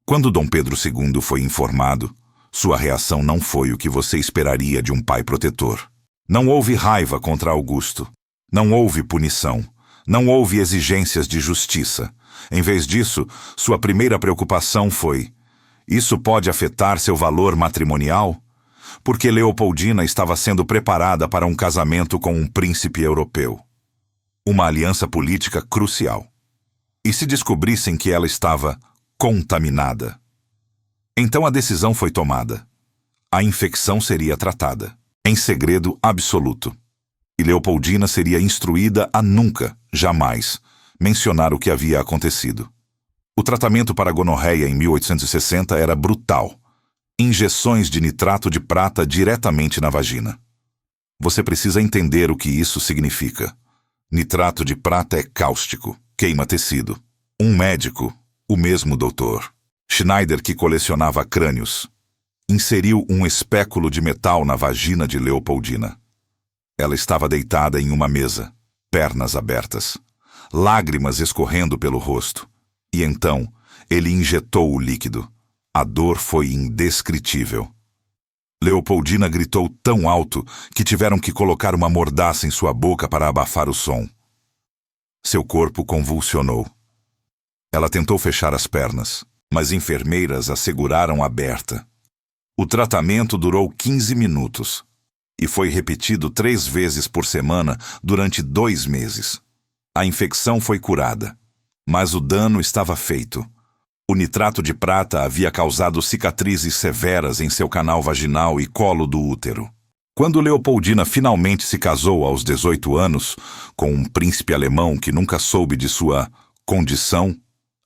Quando Dom Pedro II foi informado, sua reação não foi o que você esperaria de um pai protetor. Não houve raiva contra Augusto. Não houve punição. Não houve exigências de justiça. Em vez disso, sua primeira preocupação foi: isso pode afetar seu valor matrimonial? Porque Leopoldina estava sendo preparada para um casamento com um príncipe europeu. Uma aliança política crucial. E se descobrissem que ela estava contaminada? Então a decisão foi tomada. A infecção seria tratada, em segredo absoluto. E Leopoldina seria instruída a nunca, jamais, mencionar o que havia acontecido. O tratamento para a gonorreia em 1860 era brutal. Injeções de nitrato de prata diretamente na vagina. Você precisa entender o que isso significa. Nitrato de prata é cáustico, queima tecido. Um médico, o mesmo doutor Schneider, que colecionava crânios, inseriu um espéculo de metal na vagina de Leopoldina. Ela estava deitada em uma mesa, pernas abertas, lágrimas escorrendo pelo rosto. E então, ele injetou o líquido. A dor foi indescritível. Leopoldina gritou tão alto que tiveram que colocar uma mordaça em sua boca para abafar o som. Seu corpo convulsionou. Ela tentou fechar as pernas, mas enfermeiras a seguraram aberta. O tratamento durou 15 minutos e foi repetido 3 vezes por semana durante 2 meses. A infecção foi curada, mas o dano estava feito. O nitrato de prata havia causado cicatrizes severas em seu canal vaginal e colo do útero. Quando Leopoldina finalmente se casou aos 18 anos, com um príncipe alemão que nunca soube de sua condição,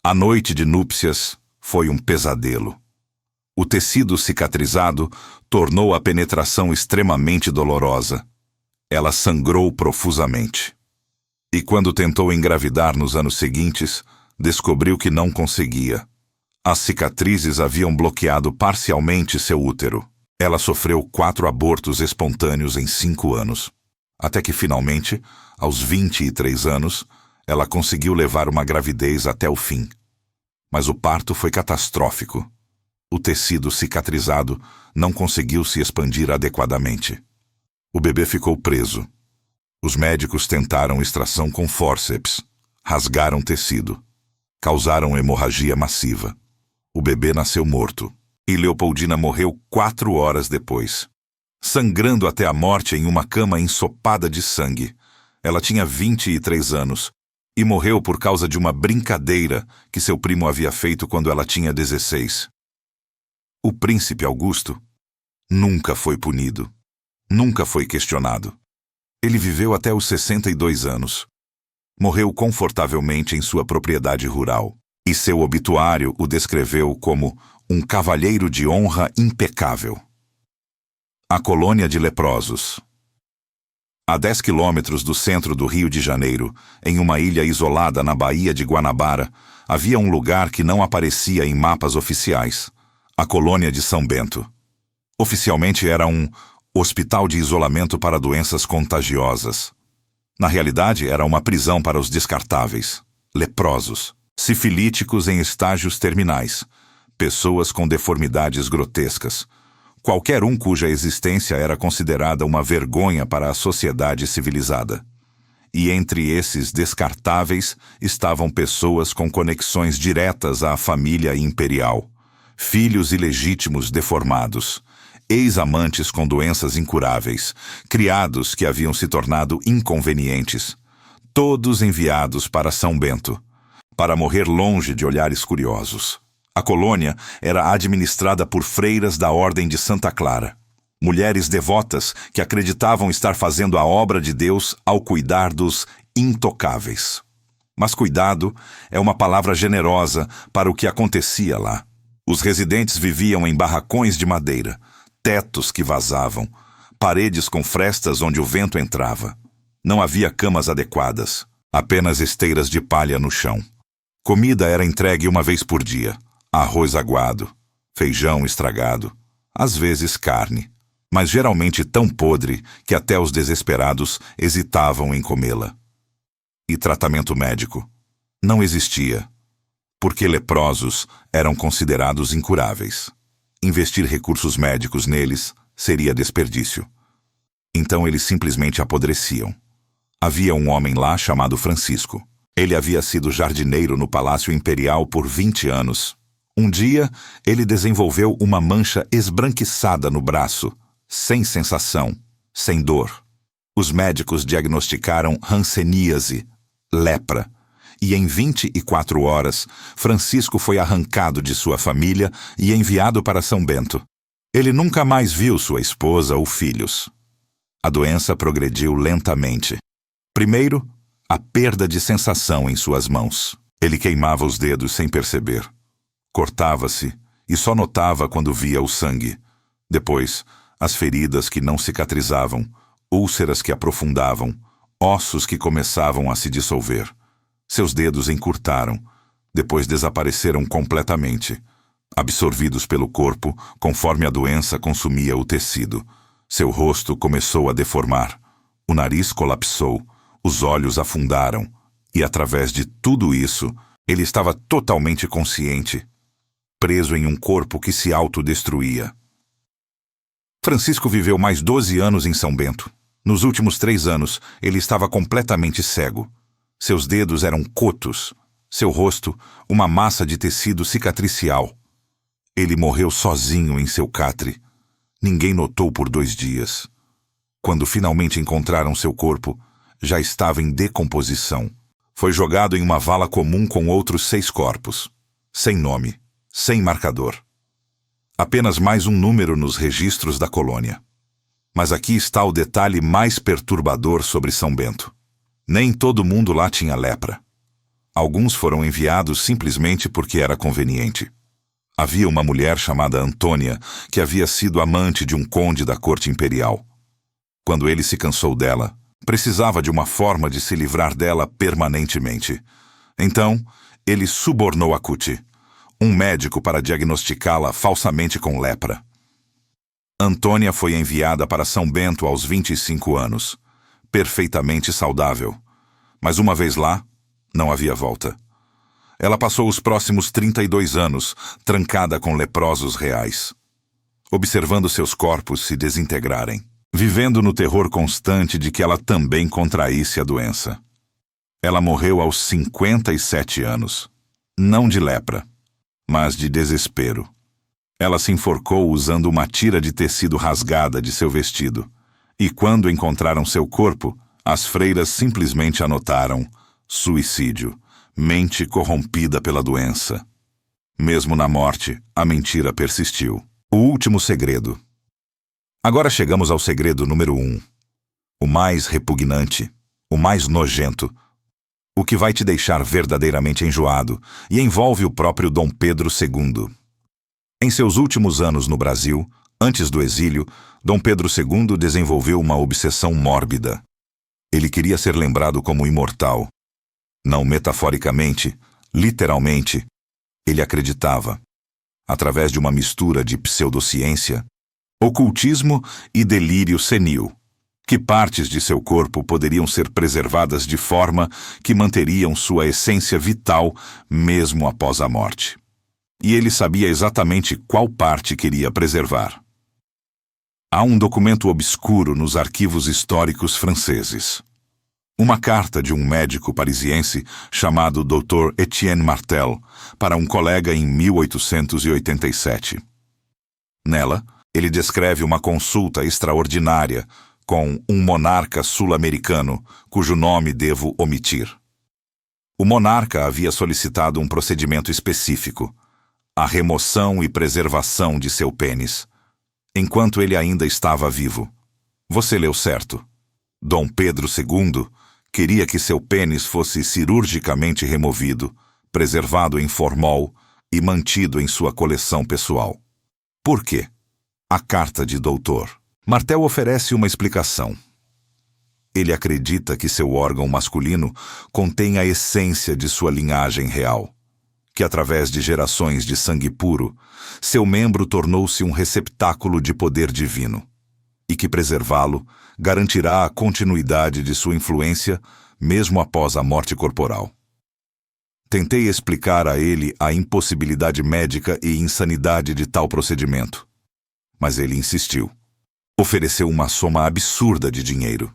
a noite de núpcias foi um pesadelo. O tecido cicatrizado tornou a penetração extremamente dolorosa. Ela sangrou profusamente. E quando tentou engravidar nos anos seguintes, descobriu que não conseguia. As cicatrizes haviam bloqueado parcialmente seu útero. Ela sofreu 4 abortos espontâneos em 5 anos. Até que, finalmente, aos 23 anos, ela conseguiu levar uma gravidez até o fim. Mas o parto foi catastrófico. O tecido cicatrizado não conseguiu se expandir adequadamente. O bebê ficou preso. Os médicos tentaram extração com fórceps, rasgaram tecido, causaram hemorragia massiva. O bebê nasceu morto e Leopoldina morreu 4 horas depois, sangrando até a morte em uma cama ensopada de sangue. Ela tinha 23 anos e morreu por causa de uma brincadeira que seu primo havia feito quando ela tinha 16. O príncipe Augusto nunca foi punido, nunca foi questionado. Ele viveu até os 62 anos. Morreu confortavelmente em sua propriedade rural, e seu obituário o descreveu como um cavalheiro de honra impecável. A colônia de leprosos. A 10 quilômetros do centro do Rio de Janeiro, em uma ilha isolada na Baía de Guanabara, havia um lugar que não aparecia em mapas oficiais: a colônia de São Bento. Oficialmente era um hospital de isolamento para doenças contagiosas. Na realidade, era uma prisão para os descartáveis, leprosos, sifilíticos em estágios terminais, pessoas com deformidades grotescas, qualquer um cuja existência era considerada uma vergonha para a sociedade civilizada. E entre esses descartáveis estavam pessoas com conexões diretas à família imperial, filhos ilegítimos deformados, ex-amantes com doenças incuráveis, criados que haviam se tornado inconvenientes, todos enviados para São Bento, para morrer longe de olhares curiosos. A colônia era administrada por freiras da Ordem de Santa Clara, mulheres devotas que acreditavam estar fazendo a obra de Deus ao cuidar dos intocáveis. Mas cuidado é uma palavra generosa para o que acontecia lá. Os residentes viviam em barracões de madeira, tetos que vazavam, paredes com frestas onde o vento entrava. Não havia camas adequadas, apenas esteiras de palha no chão. Comida era entregue uma vez por dia: arroz aguado, feijão estragado, às vezes carne, mas geralmente tão podre que até os desesperados hesitavam em comê-la. E tratamento médico não existia, porque leprosos eram considerados incuráveis. Investir recursos médicos neles seria desperdício. Então eles simplesmente apodreciam. Havia um homem lá chamado Francisco. Ele havia sido jardineiro no Palácio Imperial por 20 anos. Um dia, ele desenvolveu uma mancha esbranquiçada no braço, sem sensação, sem dor. Os médicos diagnosticaram hanseníase, lepra, e em 24 horas, Francisco foi arrancado de sua família e enviado para São Bento. Ele nunca mais viu sua esposa ou filhos. A doença progrediu lentamente. Primeiro, a perda de sensação em suas mãos. Ele queimava os dedos sem perceber. Cortava-se e só notava quando via o sangue. Depois, as feridas que não cicatrizavam, úlceras que aprofundavam, ossos que começavam a se dissolver. Seus dedos encurtaram, depois desapareceram completamente, absorvidos pelo corpo conforme a doença consumia o tecido. Seu rosto começou a deformar, o nariz colapsou, os olhos afundaram, e através de tudo isso, ele estava totalmente consciente, preso em um corpo que se autodestruía. Francisco viveu mais 12 anos em São Bento. Nos últimos 3 anos, ele estava completamente cego. Seus dedos eram cotos, seu rosto, uma massa de tecido cicatricial. Ele morreu sozinho em seu catre. Ninguém notou por 2 dias. Quando finalmente encontraram seu corpo, já estava em decomposição. Foi jogado em uma vala comum com outros 6 corpos. Sem nome, sem marcador. Apenas mais um número nos registros da colônia. Mas aqui está o detalhe mais perturbador sobre São Bento. Nem todo mundo lá tinha lepra. Alguns foram enviados simplesmente porque era conveniente. Havia uma mulher chamada Antônia que havia sido amante de um conde da corte imperial. Quando ele se cansou dela, precisava de uma forma de se livrar dela permanentemente. Então, ele subornou Acuti, um médico para diagnosticá-la falsamente com lepra. Antônia foi enviada para São Bento aos 25 anos, perfeitamente saudável. Mas uma vez lá, não havia volta. Ela passou os próximos 32 anos trancada com leprosos reais, observando seus corpos se desintegrarem, vivendo no terror constante de que ela também contraísse a doença. Ela morreu aos 57 anos, não de lepra, mas de desespero. Ela se enforcou usando uma tira de tecido rasgada de seu vestido, e quando encontraram seu corpo, as freiras simplesmente anotaram: suicídio, mente corrompida pela doença. Mesmo na morte, a mentira persistiu. O último segredo. Agora chegamos ao segredo número 1. O mais repugnante, o mais nojento, o que vai te deixar verdadeiramente enjoado, e envolve o próprio Dom Pedro II. Em seus últimos anos no Brasil, antes do exílio, Dom Pedro II desenvolveu uma obsessão mórbida. Ele queria ser lembrado como imortal. Não metaforicamente, literalmente, ele acreditava, através de uma mistura de pseudociência, ocultismo e delírio senil, que partes de seu corpo poderiam ser preservadas de forma que manteriam sua essência vital mesmo após a morte. E ele sabia exatamente qual parte queria preservar. Há um documento obscuro nos arquivos históricos franceses. Uma carta de um médico parisiense chamado Dr. Etienne Martel para um colega em 1887. Nela, ele descreve uma consulta extraordinária com um monarca sul-americano, cujo nome devo omitir. O monarca havia solicitado um procedimento específico: a remoção e preservação de seu pênis, enquanto ele ainda estava vivo. Você leu certo. Dom Pedro II queria que seu pênis fosse cirurgicamente removido, preservado em formol e mantido em sua coleção pessoal. Por quê? A carta de Dr. Martel oferece uma explicação. Ele acredita que seu órgão masculino contém a essência de sua linhagem real, que através de gerações de sangue puro, seu membro tornou-se um receptáculo de poder divino, e que preservá-lo garantirá a continuidade de sua influência mesmo após a morte corporal. Tentei explicar a ele a impossibilidade médica e insanidade de tal procedimento, mas ele insistiu. Ofereceu uma soma absurda de dinheiro.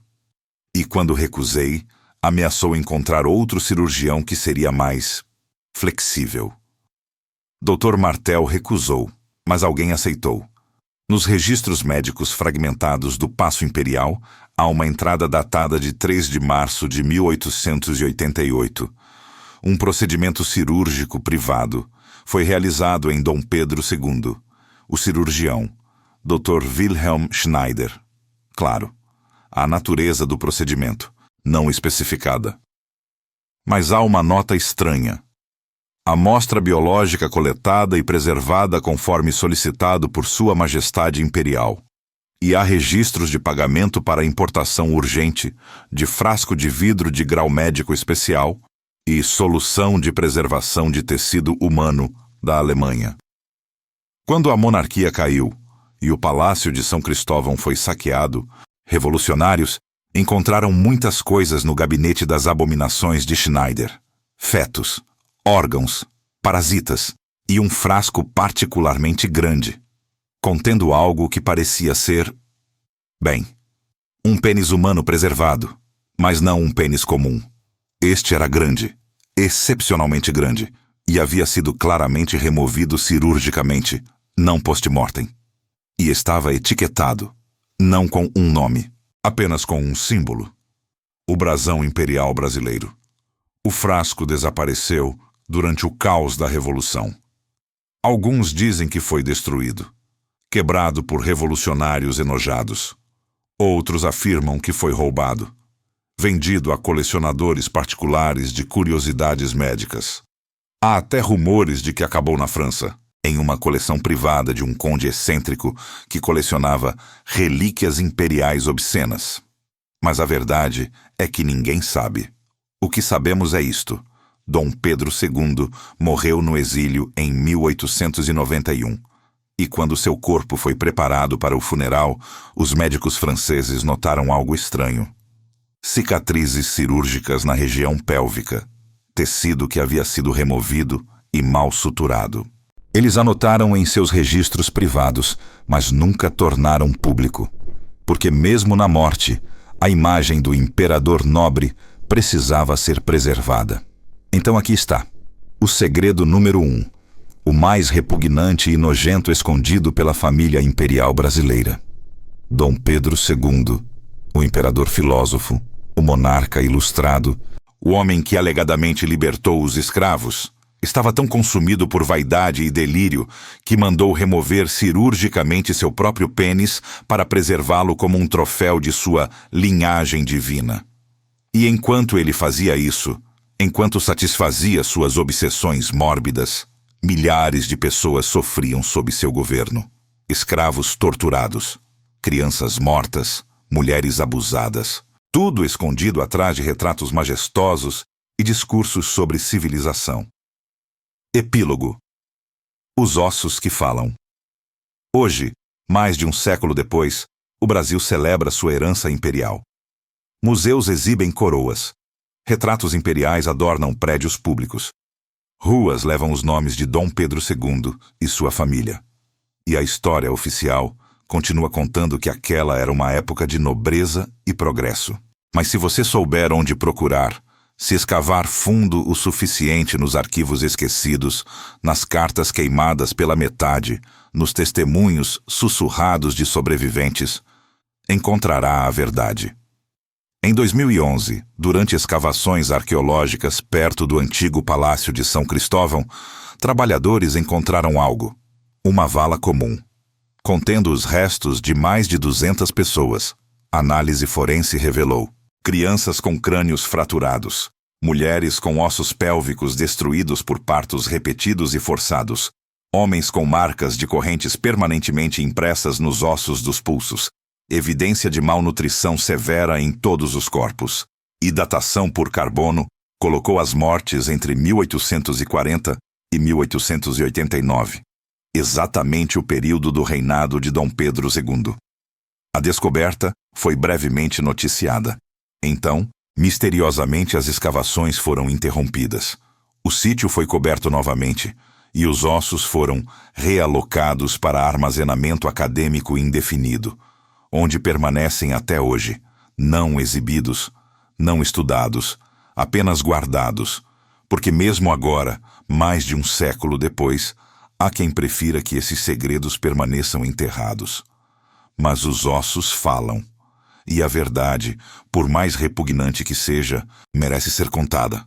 E quando recusei, ameaçou encontrar outro cirurgião que seria mais flexível. Dr. Martel recusou, mas alguém aceitou. Nos registros médicos fragmentados do Paço Imperial, há uma entrada datada de 3 de março de 1888. Um procedimento cirúrgico privado foi realizado em Dom Pedro II. O cirurgião, Dr. Wilhelm Schneider. Claro, a natureza do procedimento, não especificada. Mas há uma nota estranha. A amostra biológica coletada e preservada conforme solicitado por Sua Majestade Imperial. E há registros de pagamento para importação urgente de frasco de vidro de grau médico especial e solução de preservação de tecido humano da Alemanha. Quando a monarquia caiu e o Palácio de São Cristóvão foi saqueado, revolucionários encontraram muitas coisas no gabinete das abominações de Schneider: fetos, órgãos, parasitas e um frasco particularmente grande, contendo algo que parecia ser, bem, um pênis humano preservado, mas não um pênis comum. Este era grande, excepcionalmente grande, e havia sido claramente removido cirurgicamente, não post-mortem. E estava etiquetado, não com um nome, apenas com um símbolo: o brasão imperial brasileiro. O frasco desapareceu durante o caos da Revolução. Alguns dizem que foi destruído, quebrado por revolucionários enojados. Outros afirmam que foi roubado, vendido a colecionadores particulares de curiosidades médicas. Há até rumores de que acabou na França, em uma coleção privada de um conde excêntrico que colecionava relíquias imperiais obscenas. Mas a verdade é que ninguém sabe. O que sabemos é isto: Dom Pedro II morreu no exílio em 1891. E quando seu corpo foi preparado para o funeral, os médicos franceses notaram algo estranho. Cicatrizes cirúrgicas na região pélvica, tecido que havia sido removido e mal suturado. Eles anotaram em seus registros privados, mas nunca tornaram público, porque mesmo na morte, a imagem do imperador nobre precisava ser preservada. Então aqui está, o segredo número 1, o mais repugnante e nojento escondido pela família imperial brasileira. Dom Pedro II, o imperador filósofo, o monarca ilustrado, o homem que alegadamente libertou os escravos, estava tão consumido por vaidade e delírio que mandou remover cirurgicamente seu próprio pênis para preservá-lo como um troféu de sua linhagem divina. E enquanto ele fazia isso, enquanto satisfazia suas obsessões mórbidas, milhares de pessoas sofriam sob seu governo. Escravos torturados, crianças mortas, mulheres abusadas, tudo escondido atrás de retratos majestosos e discursos sobre civilização. Epílogo. Os ossos que falam. Hoje, mais de um século depois, o Brasil celebra sua herança imperial. Museus exibem coroas. Retratos imperiais adornam prédios públicos. Ruas levam os nomes de Dom Pedro II e sua família. E a história oficial continua contando que aquela era uma época de nobreza e progresso. Mas se você souber onde procurar, se escavar fundo o suficiente nos arquivos esquecidos, nas cartas queimadas pela metade, nos testemunhos sussurrados de sobreviventes, encontrará a verdade. Em 2011, durante escavações arqueológicas perto do antigo Palácio de São Cristóvão, trabalhadores encontraram algo, uma vala comum, contendo os restos de mais de 200 pessoas. Análise forense revelou crianças com crânios fraturados, mulheres com ossos pélvicos destruídos por partos repetidos e forçados, homens com marcas de correntes permanentemente impressas nos ossos dos pulsos, evidência de malnutrição severa em todos os corpos, e datação por carbono colocou as mortes entre 1840 e 1889, exatamente o período do reinado de Dom Pedro II. A descoberta foi brevemente noticiada. Então, misteriosamente as escavações foram interrompidas. O sítio foi coberto novamente e os ossos foram realocados para armazenamento acadêmico indefinido, onde permanecem até hoje, não exibidos, não estudados, apenas guardados, porque mesmo agora, mais de um século depois, há quem prefira que esses segredos permaneçam enterrados. Mas os ossos falam. E a verdade, por mais repugnante que seja, merece ser contada.